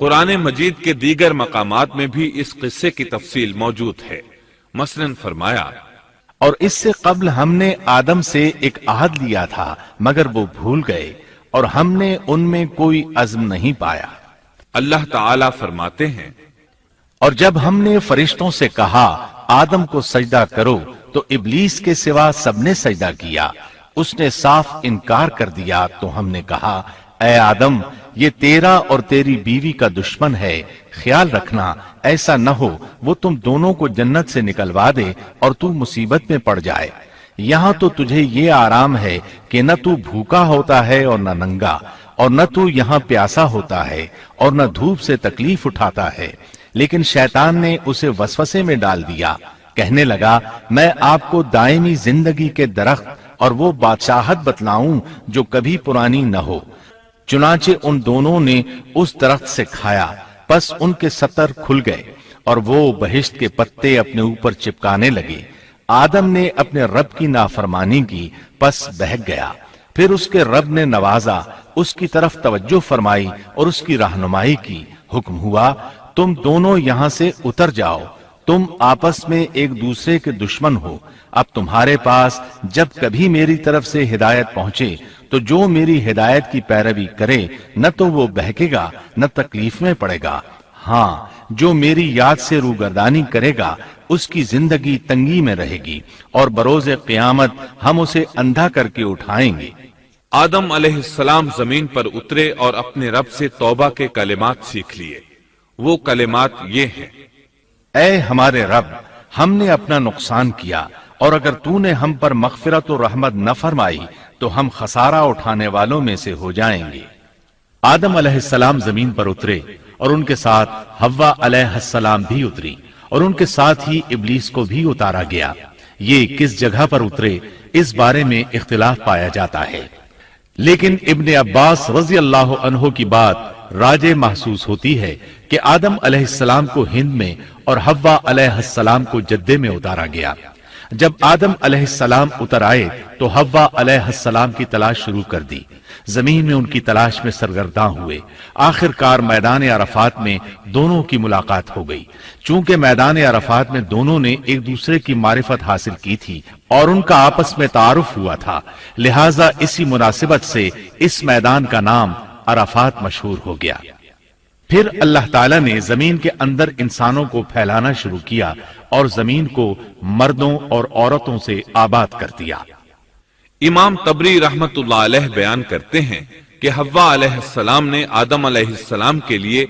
قرآن مجید کے دیگر مقامات میں بھی اس قصے کی تفصیل موجود ہے۔ مثلاً فرمایا، اور اس سے قبل ہم نے آدم سے ایک عہد لیا تھا مگر وہ بھول گئے اور ہم نے ان میں کوئی عزم نہیں پایا۔ اللہ تعالیٰ فرماتے ہیں، اور جب ہم نے فرشتوں سے کہا آدم کو سجدہ کرو تو ابلیس کے سوا سب نے سجدہ کیا، اس نے صاف انکار کر دیا۔ تو ہم نے کہا اے آدم، یہ تیرا اور تیری بیوی کا دشمن ہے، خیال رکھنا ایسا نہ ہو وہ تم دونوں کو جنت سے نکلوا دے اور تو مصیبت میں پڑ جائے۔ یہاں تو تجھے یہ آرام ہے کہ نہ تو بھوکا ہوتا ہے اور نہ ننگا، اور نہ تو یہاں پیاسا ہوتا ہے اور نہ دھوپ سے تکلیف اٹھاتا ہے۔ لیکن شیطان نے اسے وسوسے میں ڈال دیا، کہنے لگا میں آپ کو دائمی زندگی کے درخت اور وہ بادشاہت بتلاؤں جو کبھی پرانی نہ ہو۔ چنانچہ ان دونوں نے اس درخت سے کھایا، پس ان کے ستر کھل گئے اور وہ بہشت کے پتے اپنے اوپر چپکانے لگے۔ آدم نے اپنے رب کی نافرمانی کی، پس بہک گیا۔ پھر اس کے رب نے نوازا، اس کی طرف توجہ فرمائی اور اس کی رہنمائی کی۔ حکم ہوا تم دونوں یہاں سے اتر جاؤ، تم آپس میں ایک دوسرے کے دشمن ہو۔ اب تمہارے پاس جب کبھی میری طرف سے ہدایت پہنچے تو جو میری ہدایت کی پیروی کرے نہ تو وہ بہکے گا نہ تکلیف میں پڑے گا، ہاں جو میری یاد سے روگردانی کرے گا اس کی زندگی تنگی میں رہے گی، اور بروز قیامت ہم اسے اندھا کر کے اٹھائیں گے۔ آدم علیہ السلام زمین پر اترے اور اپنے رب سے توبہ کے کلمات سیکھ لیے۔ وہ کلمات یہ ہیں، اے ہمارے رب، ہم نے اپنا نقصان کیا، اور اگر تو نے ہم پر مغفرت و رحمت نہ فرمائی تو ہم خسارہ اٹھانے والوں میں سے ہو جائیں گے۔ آدم علیہ السلام زمین پر اترے اور ان کے ساتھ حوا علیہ السلام بھی اتری، اور ان کے ساتھ ہی ابلیس کو بھی اتارا گیا۔ یہ کس جگہ پر اترے اس بارے میں اختلاف پایا جاتا ہے، لیکن ابن عباس رضی اللہ عنہ کی بات راجح محسوس ہوتی ہے کہ آدم علیہ السلام کو ہند میں اور حوا علیہ السلام کو جدے میں اتارا گیا۔ جب آدم علیہ السلام اتر آئے تو حوا علیہ السلام کی تلاش شروع کر دی، زمین میں ان کی تلاش میں سرگرداں ہوئے۔ آخر کار میدان عرفات میں دونوں کی ملاقات ہو گئی۔ چونکہ میدان عرفات میں دونوں نے ایک دوسرے کی معرفت حاصل کی تھی اور ان کا آپس میں تعارف ہوا تھا، لہٰذا اسی مناسبت سے اس میدان کا نام عرفات مشہور ہو گیا۔ پھر اللہ تعالیٰ نے زمین کے اندر انسانوں کو پھیلانا شروع کیا اور زمین کو مردوں اور عورتوں سے آباد کر دیا۔ امام طبری رحمت اللہ علیہ بیان کرتے ہیں کہ حوا علیہ السلام نے آدم علیہ السلام کے لیے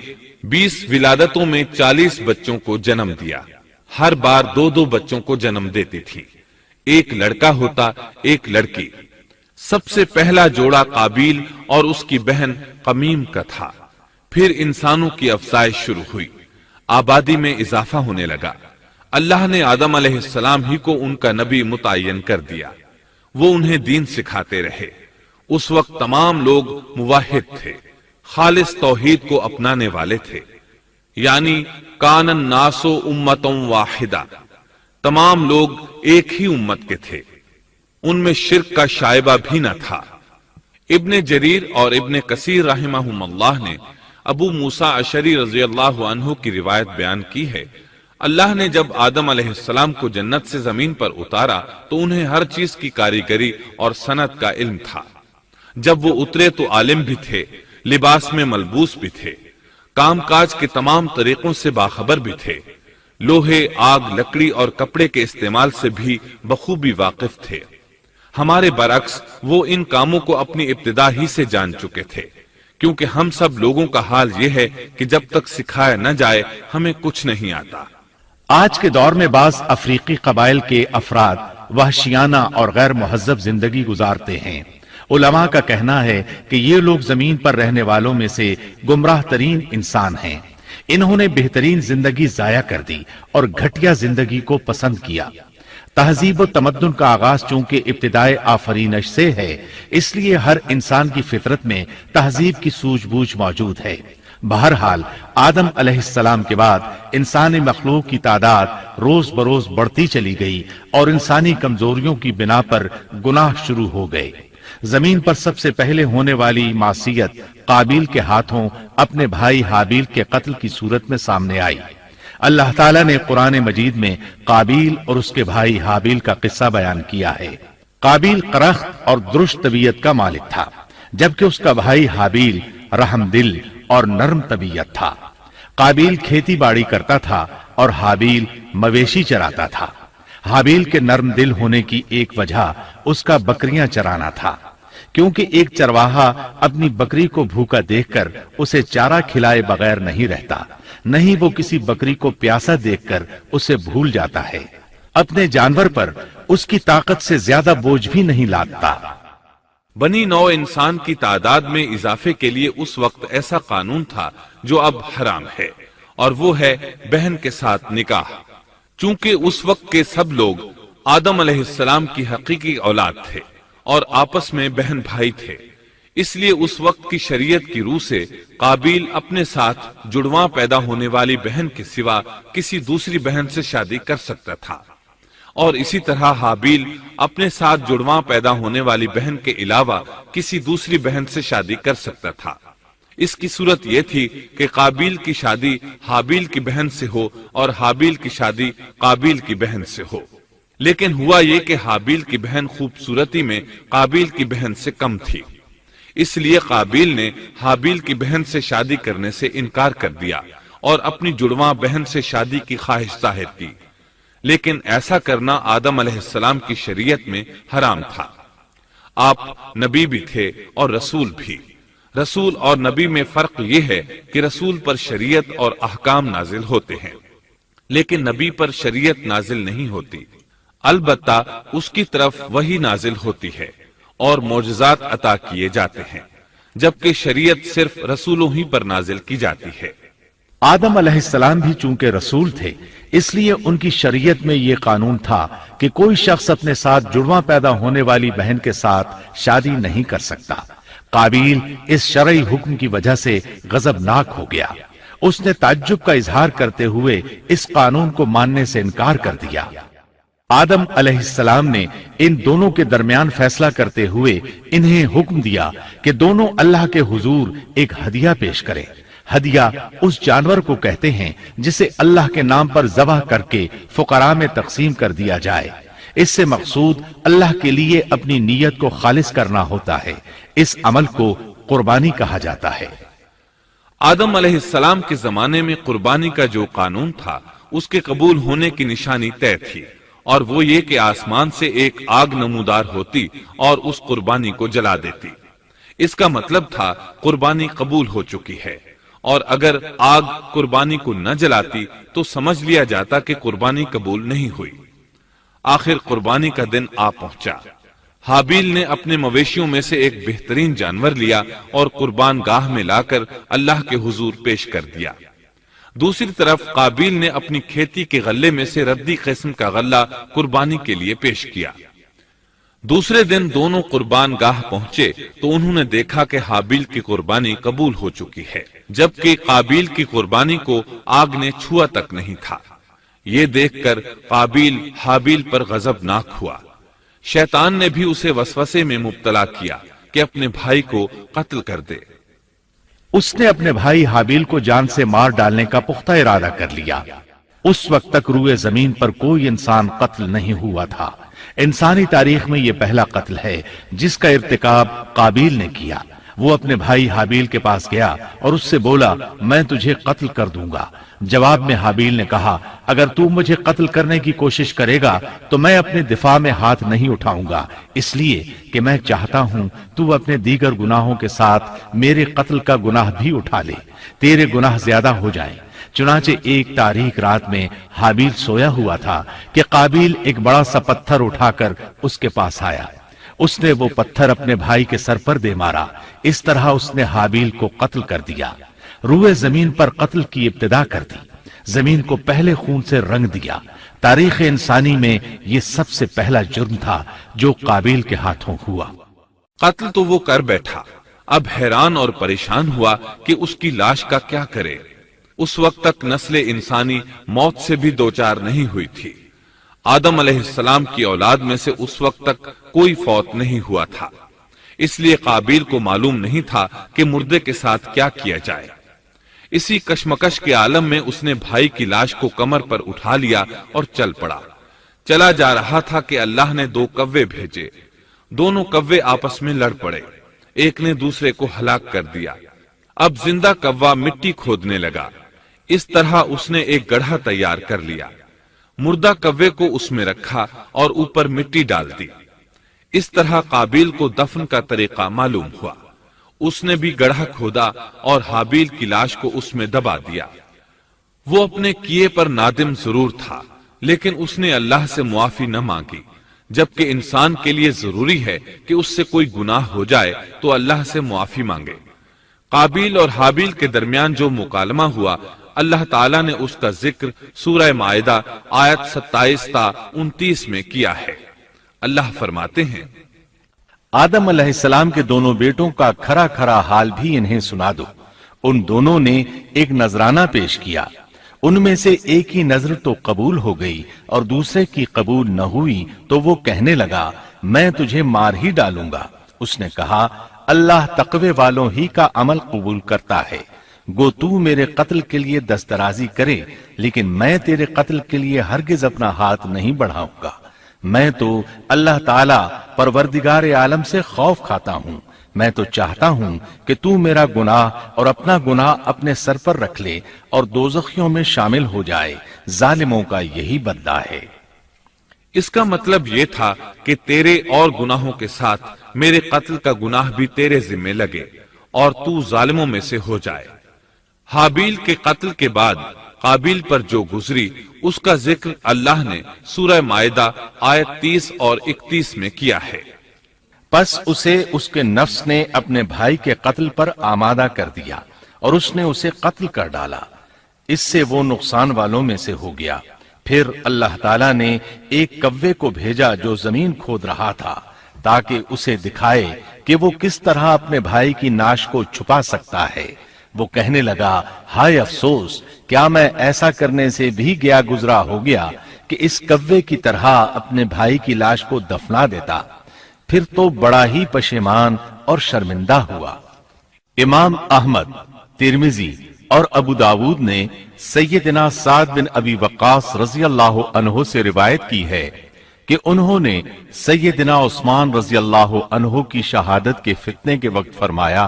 20 ولادتوں میں 40 بچوں کو جنم دیا۔ ہر بار 2 بچوں کو جنم دیتی تھی، ایک لڑکا ہوتا ایک لڑکی۔ سب سے پہلا جوڑا قابیل اور اس کی بہن قمیم کا تھا۔ پھر انسانوں کی افزائش شروع ہوئی، آبادی میں اضافہ ہونے لگا۔ اللہ نے آدم علیہ السلام ہی کو ان کا نبی متعین کر دیا، وہ انہیں دین سکھاتے رہے۔ اس وقت تمام لوگ موحد تھے، خالص توحید کو اپنانے والے تھے، یعنی کان الناس امۃ واحدہ، تمام لوگ ایک ہی امت کے تھے، ان میں شرک کا شائبہ بھی نہ تھا۔ ابن جریر اور ابن کثیر رحمہم اللہ نے ابو موسیٰ اشعری رضی اللہ عنہ کی روایت بیان کی ہے، اللہ نے جب آدم علیہ السلام کو جنت سے زمین پر اتارا تو انہیں ہر چیز کی کاریگری اور صنعت کا علم تھا۔ جب وہ اترے تو عالم بھی تھے، لباس میں ملبوس بھی تھے، کام کاج کے تمام طریقوں سے باخبر بھی تھے، لوہے، آگ، لکڑی اور کپڑے کے استعمال سے بھی بخوبی واقف تھے۔ ہمارے برعکس وہ ان کاموں کو اپنی ابتدا ہی سے جان چکے تھے، کیونکہ ہم سب لوگوں کا حال یہ ہے کہ جب تک سکھایا نہ جائے ہمیں کچھ نہیں آتا۔ آج کے دور میں بعض افریقی قبائل کے افراد وحشیانہ اور غیر مہذب زندگی گزارتے ہیں۔ علماء کا کہنا ہے کہ یہ لوگ زمین پر رہنے والوں میں سے گمراہ ترین انسان ہیں۔ انہوں نے بہترین زندگی ضائع کر دی اور گھٹیا زندگی کو پسند کیا۔ تہذیب و تمدن کا آغاز چونکہ ابتدائے آفرینش سے ہے، اس لیے ہر انسان کی فطرت میں تہذیب کی سوجھ بوجھ موجود ہے۔ بہرحال آدم علیہ السلام کے بعد انسانی مخلوق کی تعداد روز بروز بڑھتی چلی گئی اور انسانی کمزوریوں کی بنا پر گناہ شروع ہو گئے۔ زمین پر سب سے پہلے ہونے والی معصیت قابیل کے ہاتھوں اپنے بھائی حابیل کے قتل کی صورت میں سامنے آئی۔ اللہ تعالیٰ نے قرآن مجید میں قابیل اور اس کے بھائی حابیل کا قصہ بیان کیا ہے۔ قابیل قرخت اور درشت طبیعت کا مالک تھا، جبکہ اس کا بھائی حابیل رحم دل اور نرم طبیعت تھا۔ قابیل کھیتی باڑی کرتا تھا اور حابیل مویشی چراتا تھا۔ حابیل کے نرم دل ہونے کی ایک وجہ اس کا بکریاں چرانا تھا، کیونکہ ایک چرواہا اپنی بکری کو بھوکا دیکھ کر اسے چارہ کھلائے بغیر نہیں رہتا، نہیں وہ کسی بکری کو پیاسا دیکھ کر اسے بھول جاتا ہے۔ اپنے جانور پر اس کی طاقت سے زیادہ بوجھ بھی نہیں لادتا۔ بنی نو انسان کی تعداد میں اضافے کے لیے اس وقت ایسا قانون تھا جو اب حرام ہے، اور وہ ہے بہن کے ساتھ نکاح۔ چونکہ اس وقت کے سب لوگ آدم علیہ السلام کی حقیقی اولاد تھے اور آپس میں بہن بھائی تھے، اس لیے اس وقت کی شریعت کی روح سے قابیل اپنے ساتھ جڑواں پیدا ہونے والی بہن کے سوا کسی دوسری بہن سے شادی کر سکتا تھا، اور اسی طرح حابیل اپنے ساتھ جڑواں پیدا ہونے والی بہن کے علاوہ کسی دوسری بہن سے شادی کر سکتا تھا۔ اس کی صورت یہ تھی کہ قابیل کی شادی حابیل کی بہن سے ہو اور حابیل کی شادی قابیل کی بہن سے ہو، لیکن ہوا یہ کہ حابیل کی بہن خوبصورتی میں قابیل کی بہن سے کم تھی، اس لیے قابیل نے حابیل کی بہن سے شادی کرنے سے انکار کر دیا اور اپنی جڑواں بہن سے شادی کی خواہش ظاہر کی، لیکن ایسا کرنا آدم علیہ السلام کی شریعت میں حرام تھا۔ آپ نبی بھی تھے اور رسول بھی۔ رسول اور نبی میں فرق یہ ہے کہ رسول پر شریعت اور احکام نازل ہوتے ہیں، لیکن نبی پر شریعت نازل نہیں ہوتی، البتہ اس کی طرف وحی نازل ہوتی ہے اور معجزات عطا کیے جاتے ہیں، جبکہ شریعت صرف رسولوں ہی پر نازل کی جاتی ہے۔ آدم علیہ السلام بھی چونکہ رسول تھے، اس لیے ان کی شریعت میں یہ قانون تھا کہ کوئی شخص اپنے ساتھ جڑواں پیدا ہونے والی بہن کے ساتھ شادی نہیں کر سکتا۔ قابیل اس شرعی حکم کی وجہ سے غضبناک ہو گیا۔ اس نے تعجب کا اظہار کرتے ہوئے اس قانون کو ماننے سے انکار کر دیا۔ آدم علیہ السلام نے ان دونوں کے درمیان فیصلہ کرتے ہوئے انہیں حکم دیا کہ دونوں اللہ کے حضور ایک ہدیہ پیش کریں۔ ہدیہ اس جانور کو کہتے ہیں جسے اللہ کے نام پر ذبح کر کے فقراء میں تقسیم کر دیا جائے۔ اس سے مقصود اللہ کے لیے اپنی نیت کو خالص کرنا ہوتا ہے۔ اس عمل کو قربانی کہا جاتا ہے۔ آدم علیہ السلام کے زمانے میں قربانی کا جو قانون تھا اس کے قبول ہونے کی نشانی طے تھی، اور وہ یہ کہ آسمان سے ایک آگ نمودار ہوتی اور اس قربانی کو جلا دیتی۔ اس کا مطلب تھا قربانی قبول ہو چکی ہے، اور اگر آگ قربانی کو نہ جلاتی تو سمجھ لیا جاتا کہ قربانی قبول نہیں ہوئی۔ آخر قربانی کا دن آ پہنچا۔ حابیل نے اپنے مویشیوں میں سے ایک بہترین جانور لیا اور قربان گاہ میں لا کر اللہ کے حضور پیش کر دیا۔ دوسری طرف قابیل نے اپنی کھیتی کے غلے میں سے ردی قسم کا غلہ قربانی کے لیے پیش کیا۔ دوسرے دن دونوں قربان گاہ پہنچے تو انہوں نے دیکھا کہ حابیل کی قربانی قبول ہو چکی ہے، جبکہ قابیل کی قربانی کو آگ نے چھوا تک نہیں تھا۔ یہ دیکھ کر قابیل حابیل پر غضبناک ہوا۔ شیطان نے بھی اسے وسوسے میں مبتلا کیا کہ اپنے بھائی کو قتل کر دے۔ اس نے اپنے بھائی حابیل کو جان سے مار ڈالنے کا پختہ ارادہ کر لیا۔ اس وقت تک روئے زمین پر کوئی انسان قتل نہیں ہوا تھا۔ انسانی تاریخ میں یہ پہلا قتل ہے جس کا ارتکاب قابیل نے کیا۔ وہ اپنے بھائی حابیل کے پاس گیا اور اس سے بولا، میں تجھے قتل کر دوں گا۔ جواب میں حابیل نے کہا، اگر تو مجھے قتل کرنے کی کوشش کرے گا تو میں اپنے دفاع میں ہاتھ نہیں اٹھاؤں گا، اس لیے کہ میں چاہتا ہوں تو اپنے دیگر گناہوں کے ساتھ میرے قتل کا گناہ بھی اٹھا لے، تیرے گناہ زیادہ ہو جائیں۔ چنانچہ ایک تاریک رات میں حابیل سویا ہوا تھا کہ قابیل ایک بڑا سا پتھر اٹھا کر اس کے پاس آیا۔ اس نے وہ پتھر اپنے بھائی کے سر پر دے مارا۔ اس طرح اس نے حابیل کو قتل کر دیا۔ روئے زمین پر قتل کی ابتدا کر دی، زمین کو پہلے خون سے رنگ دیا۔ تاریخ انسانی میں یہ سب سے پہلا جرم تھا جو قابیل کے ہاتھوں ہوا۔ قتل تو وہ کر بیٹھا، اب حیران اور پریشان ہوا کہ اس کی لاش کا کیا کرے۔ اس وقت تک نسل انسانی موت سے بھی دوچار نہیں ہوئی تھی۔ آدم علیہ السلام کی اولاد میں سے اس وقت تک کوئی فوت نہیں ہوا تھا۔ اس لیے قابیل کو معلوم نہیں تھا کہ مردے کے ساتھ کیا کیا جائے۔ اسی کشمکش کے عالم میں اس نے بھائی کی لاش کو کمر پر اٹھا لیا اور چل پڑا۔ چلا جا رہا تھا کہ اللہ نے 2 کوے بھیجے۔ دونوں کوے آپس میں لڑ پڑے، ایک نے دوسرے کو ہلاک کر دیا۔ اب زندہ کوا مٹی کھودنے لگا، اس طرح اس نے ایک گڑھا تیار کر لیا، مردہ کوے کو اس میں رکھا اور اوپر مٹی ڈال دی۔ اس طرح قابیل کو دفن کا طریقہ معلوم ہوا۔ اس نے بھی گڑھا کھودا اور حابیل کی لاش کو اس میں دبا دیا۔ وہ اپنے کیے پر نادم ضرور تھا، لیکن اس نے اللہ سے معافی نہ مانگی، جبکہ انسان کے لیے ضروری ہے کہ اس سے کوئی گناہ ہو جائے تو اللہ سے معافی مانگے۔ قابیل اور حابیل کے درمیان جو مکالمہ ہوا، اللہ تعالیٰ نے اس کا ذکر سورہ مائدہ آیت 27 تا 29 میں کیا ہے۔ اللہ فرماتے ہیں، آدم علیہ السلام کے دونوں بیٹوں کا کھرا کھرا حال بھی انہیں سنا دو۔ ان دونوں نے ایک نذرانہ پیش کیا، ان میں سے ایک کی نذر تو قبول ہو گئی اور دوسرے کی قبول نہ ہوئی، تو وہ کہنے لگا میں تجھے مار ہی ڈالوں گا۔ اس نے کہا اللہ تقوی والوں ہی کا عمل قبول کرتا ہے، گو تو میرے قتل کے لیے دسترازی کرے، لیکن میں تیرے قتل کے لیے ہرگز اپنا ہاتھ نہیں بڑھاؤں گا۔ میں تو اللہ تعالی پروردگار عالم سے خوف کھاتا ہوں، میں تو چاہتا ہوں کہ تو میرا گناہ اور اپنا گناہ اپنے سر پر رکھ لے اور دوزخیوں میں شامل ہو جائے، ظالموں کا یہی بدلہ ہے۔ اس کا مطلب یہ تھا کہ تیرے اور گناہوں کے ساتھ میرے قتل کا گناہ بھی تیرے ذمہ لگے اور تو ظالموں میں سے ہو جائے۔ حابیل کے قتل کے بعد قابیل پر جو گزری، اس کا ذکر اللہ نے سورہ مائدہ آیت 30 اور 31 میں کیا ہے۔ پس اسے اس کے نفس نے اپنے بھائی کے قتل پر آمادہ کر دیا اور اس نے اسے قتل کر ڈالا، اس سے وہ نقصان والوں میں سے ہو گیا۔ پھر اللہ تعالیٰ نے ایک کوے کو بھیجا جو زمین کھود رہا تھا، تاکہ اسے دکھائے کہ وہ کس طرح اپنے بھائی کی ناش کو چھپا سکتا ہے۔ وہ کہنے لگا ہائے افسوس، کیا میں ایسا کرنے سے بھی گیا گزرا ہو گیا کہ اس کوے کی طرح اپنے بھائی کی لاش کو دفنا دیتا۔ پھر تو بڑا ہی پشیمان اور شرمندہ ہوا۔ امام احمد، ترمذی اور ابو داود نے سیدنا سعد بن ابی وقاص رضی اللہ عنہ سے روایت کی ہے کہ انہوں نے سیدنا عثمان رضی اللہ عنہ کی شہادت کے فتنے کے وقت فرمایا،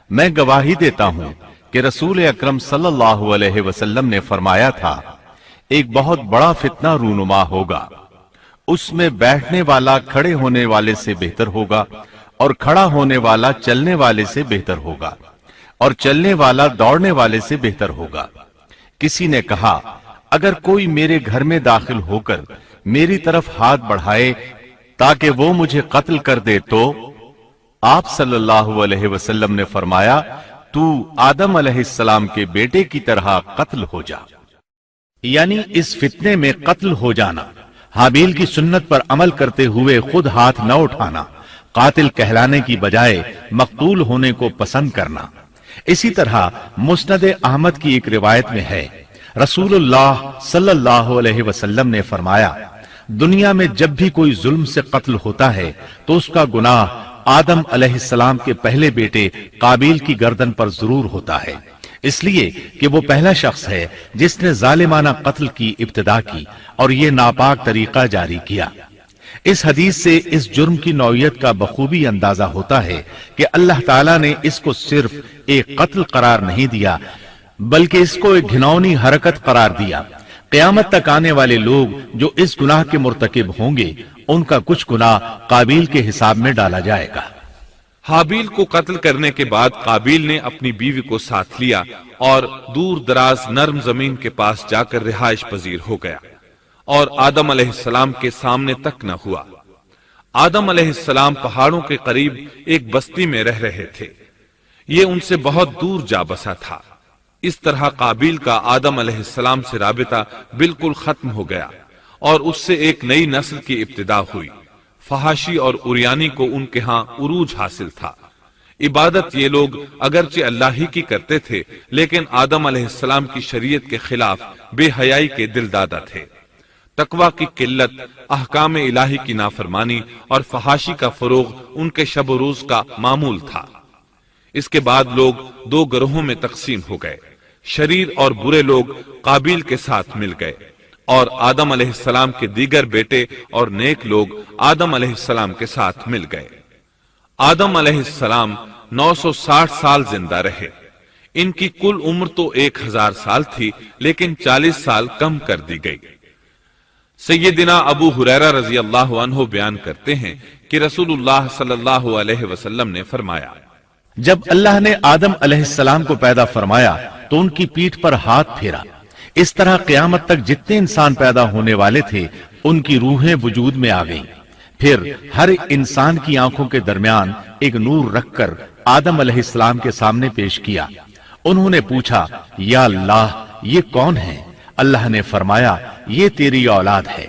میں گواہی دیتا ہوں کہ رسول اکرم صلی اللہ علیہ وسلم نے فرمایا تھا، ایک بہت بڑا فتنہ رونما ہوگا، اس میں بیٹھنے والا کھڑے ہونے والے سے بہتر ہوگا اور کھڑا ہونے والا چلنے والے سے بہتر ہوگا اور چلنے والا دوڑنے والے سے بہتر ہوگا۔ کسی نے کہا اگر کوئی میرے گھر میں داخل ہو کر میری طرف ہاتھ بڑھائے تاکہ وہ مجھے قتل کر دے تو آپ صلی اللہ علیہ وسلم نے فرمایا تو آدم علیہ السلام کے بیٹے کی طرح قتل ہو جا، یعنی اس فتنے میں قتل ہو جانا، حابیل کی سنت پر عمل کرتے ہوئے خود ہاتھ نہ اٹھانا، قاتل کہلانے کی بجائے مقتول ہونے کو پسند کرنا۔ اسی طرح مسند احمد کی ایک روایت میں ہے، رسول اللہ صلی اللہ علیہ وسلم نے فرمایا، دنیا میں جب بھی کوئی ظلم سے قتل ہوتا ہے تو اس کا گناہ آدم علیہ السلام کے پہلے بیٹے قابیل کی گردن پر ضرور ہوتا ہے، اس لیے کہ وہ پہلا شخص ہے جس نے ظالمانہ قتل کی ابتدا کی اور یہ ناپاک طریقہ جاری کیا۔ اس حدیث سے اس جرم کی نوعیت کا بخوبی اندازہ ہوتا ہے کہ اللہ تعالیٰ نے اس کو صرف ایک قتل قرار نہیں دیا بلکہ اس کو ایک گھناؤنی حرکت قرار دیا۔ قیامت تک آنے والے لوگ جو اس گناہ کے مرتکب ہوں گے ان کا کچھ گناہ قابیل کے حساب میں ڈالا جائے گا۔ حابیل کو قتل کرنے کے بعد قابیل نے اپنی بیوی کو ساتھ لیا اور دور دراز نرم زمین کے پاس جا کر رہائش پذیر ہو گیا اور آدم علیہ السلام کے سامنے تک نہ ہوا۔ آدم علیہ السلام پہاڑوں کے قریب ایک بستی میں رہ رہے تھے، یہ ان سے بہت دور جا بسا تھا۔ اس طرح قابیل کا آدم علیہ السلام سے رابطہ بالکل ختم ہو گیا اور اس سے ایک نئی نسل کی ابتدا ہوئی۔ فحاشی اور اریانی کو ان کے ہاں عروج حاصل تھا۔ عبادت یہ لوگ اگرچہ اللہ ہی کی کرتے تھے لیکن آدم علیہ السلام کی شریعت کے خلاف بے حیائی کے دل دادا تھے۔ تقوی کی قلت، احکام الہی کی نافرمانی اور فحاشی کا فروغ ان کے شب و روز کا معمول تھا۔ اس کے بعد لوگ دو گروہوں میں تقسیم ہو گئے۔ شریر اور برے لوگ قابیل کے ساتھ مل گئے اور آدم علیہ السلام کے دیگر بیٹے اور نیک لوگ آدم علیہ السلام کے ساتھ مل گئے۔ آدم علیہ السلام 960 سال زندہ رہے۔ ان کی کل عمر تو 1000 سال تھی، لیکن 40 سال کم کر دی گئی۔ سیدنا ابو ہریرہ رضی اللہ عنہ بیان کرتے ہیں کہ رسول اللہ صلی اللہ علیہ وسلم نے فرمایا، جب اللہ نے آدم علیہ السلام کو پیدا فرمایا تو ان کی پیٹھ پر ہاتھ پھیرا۔ اس طرح قیامت تک جتنے انسان پیدا ہونے والے تھے ان کی روحیں وجود میں آ گئیں۔ پھر ہر انسان کی آنکھوں کے درمیان ایک نور رکھ کر آدم علیہ السلام کے سامنے پیش کیا۔ انہوں نے پوچھا، یا اللہ یہ کون ہے؟ اللہ نے فرمایا، یہ تیری اولاد ہے۔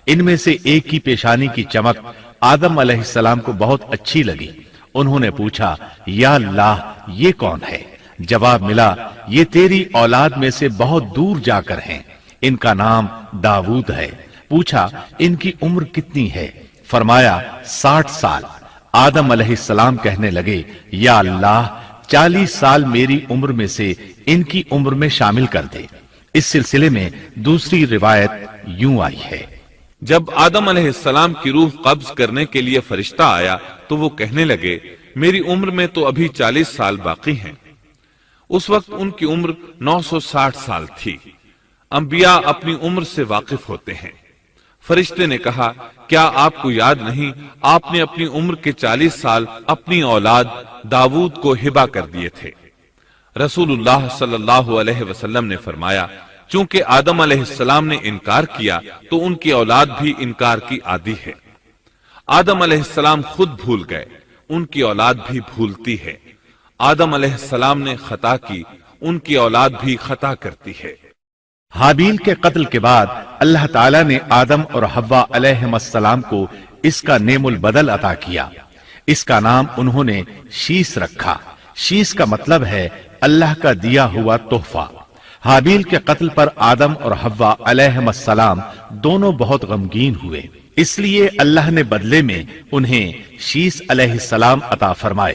ان میں سے ایک کی پیشانی کی چمک آدم علیہ السلام کو بہت اچھی لگی۔ انہوں نے پوچھا، یا اللہ یہ کون ہے؟ جواب ملا، یہ تیری اولاد میں سے بہت دور جا کر ہیں، ان کا نام داؤد ہے۔ پوچھا، ان کی عمر کتنی ہے؟ فرمایا 60 سال۔ آدم علیہ السلام کہنے لگے، یا اللہ 40 سال میری عمر میں سے ان کی عمر میں شامل کر دے۔ اس سلسلے میں دوسری روایت یوں آئی ہے، جب آدم علیہ السلام کی روح قبض کرنے کے لیے فرشتہ آیا تو وہ کہنے لگے، میری عمر میں تو ابھی 40 سال باقی ہیں۔ اس وقت ان کی عمر 960 سال تھی۔ انبیاء اپنی عمر سے واقف ہوتے ہیں۔ فرشتے نے کہا، کیا آپ کو یاد نہیں آپ نے اپنی عمر کے 40 سال اپنی اولاد داؤد کو ہبہ کر دیے تھے؟ رسول اللہ صلی اللہ علیہ وسلم نے فرمایا، چونکہ آدم علیہ السلام نے انکار کیا تو ان کی اولاد بھی انکار کی عادی ہے۔ آدم علیہ السلام خود بھول گئے، ان کی اولاد بھی بھولتی ہے۔ آدم علیہ السلام نے خطا کی، ان کی اولاد بھی خطا کرتی ہے۔ حابیل کے قتل کے بعد اللہ تعالیٰ نے آدم اور حوا علیہ السلام کو اس کا نعم البدل عطا کیا۔ اس کا نام انہوں نے شیس رکھا۔ شیس کا مطلب ہے اللہ کا دیا ہوا تحفہ۔ حابیل کے قتل پر آدم اور حوا علیہ السلام دونوں بہت غمگین ہوئے، اس لیے اللہ نے بدلے میں انہیں شیس علیہ السلام عطا فرمائے۔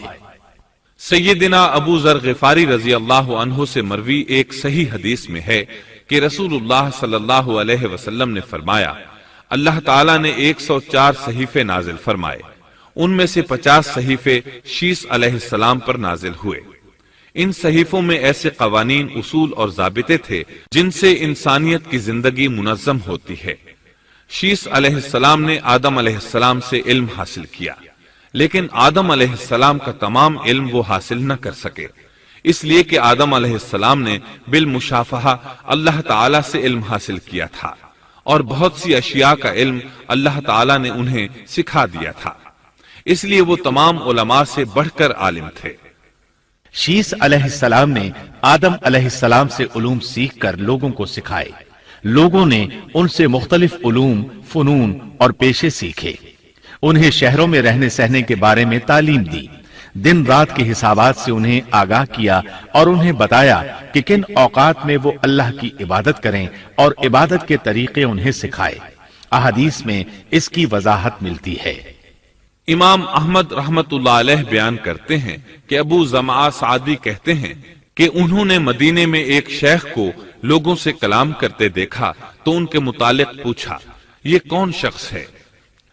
سیدنا ابو ذر غفاری رضی اللہ عنہ سے مروی ایک صحیح حدیث میں ہے کہ رسول اللہ صلی اللہ علیہ وسلم نے فرمایا، اللہ تعالیٰ نے 104 صحیفے نازل فرمائے، ان میں سے 50 صحیفے شیس علیہ السلام پر نازل ہوئے۔ ان صحیفوں میں ایسے قوانین، اصول اور ضابطے تھے جن سے انسانیت کی زندگی منظم ہوتی ہے۔ شیس علیہ السلام نے آدم علیہ السلام سے علم حاصل کیا، لیکن آدم علیہ السلام کا تمام علم وہ حاصل نہ کر سکے، اس لیے کہ آدم علیہ السلام نے بالمشافہہ اللہ تعالی سے علم حاصل کیا تھا، اور بہت سی اشیاء کا علم اللہ تعالی نے انہیں سکھا دیا تھا، اس لیے وہ تمام علماء سے بڑھ کر عالم تھے۔ شیس علیہ السلام نے آدم علیہ السلام سے علوم سیکھ کر لوگوں کو سکھائے۔ لوگوں نے ان سے مختلف علوم، فنون اور پیشے سیکھے۔ انہیں شہروں میں رہنے سہنے کے بارے میں تعلیم دی، دن رات کے حسابات سے انہیں آگاہ کیا اور انہیں بتایا کہ کن اوقات میں وہ اللہ کی عبادت کریں اور عبادت کے طریقے انہیں سکھائے۔ احادیث میں اس کی وضاحت ملتی ہے۔ امام احمد رحمت اللہ علیہ بیان کرتے ہیں کہ ابو زمعہ سعدی کہتے ہیں کہ انہوں نے مدینے میں ایک شیخ کو لوگوں سے کلام کرتے دیکھا تو ان کے متعلق پوچھا، یہ کون شخص ہے؟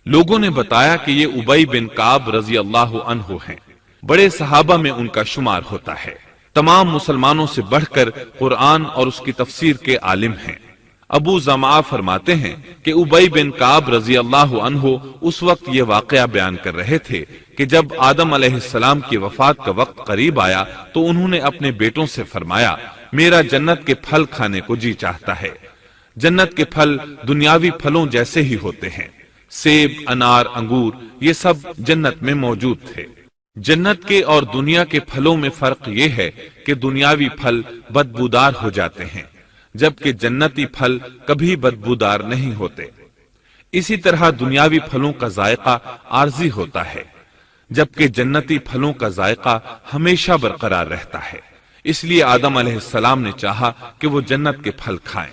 لوگوں نے بتایا کہ یہ ابی بن کعب رضی اللہ عنہ ہیں، بڑے صحابہ میں ان کا شمار ہوتا ہے، تمام مسلمانوں سے بڑھ کر قرآن اور اس کی تفسیر کے عالم ہیں۔ ابو زمعہ فرماتے ہیں کہ ابی بن کعب رضی اللہ عنہ اس وقت یہ واقعہ بیان کر رہے تھے کہ جب آدم علیہ السلام کی وفات کا وقت قریب آیا تو انہوں نے اپنے بیٹوں سے فرمایا، میرا جنت کے پھل کھانے کو جی چاہتا ہے۔ جنت کے پھل دنیاوی پھلوں جیسے ہی ہوتے ہیں، سیب، انار، انگور، یہ سب جنت میں موجود تھے۔ جنت کے اور دنیا کے پھلوں میں فرق یہ ہے کہ دنیاوی پھل بدبودار ہو جاتے ہیں، جبکہ جنتی پھل کبھی بدبودار نہیں ہوتے۔ اسی طرح دنیاوی پھلوں کا ذائقہ عارضی ہوتا ہے، جبکہ جنتی پھلوں کا ذائقہ ہمیشہ برقرار رہتا ہے۔ اس لیے آدم علیہ السلام نے چاہا کہ وہ جنت کے پھل کھائیں۔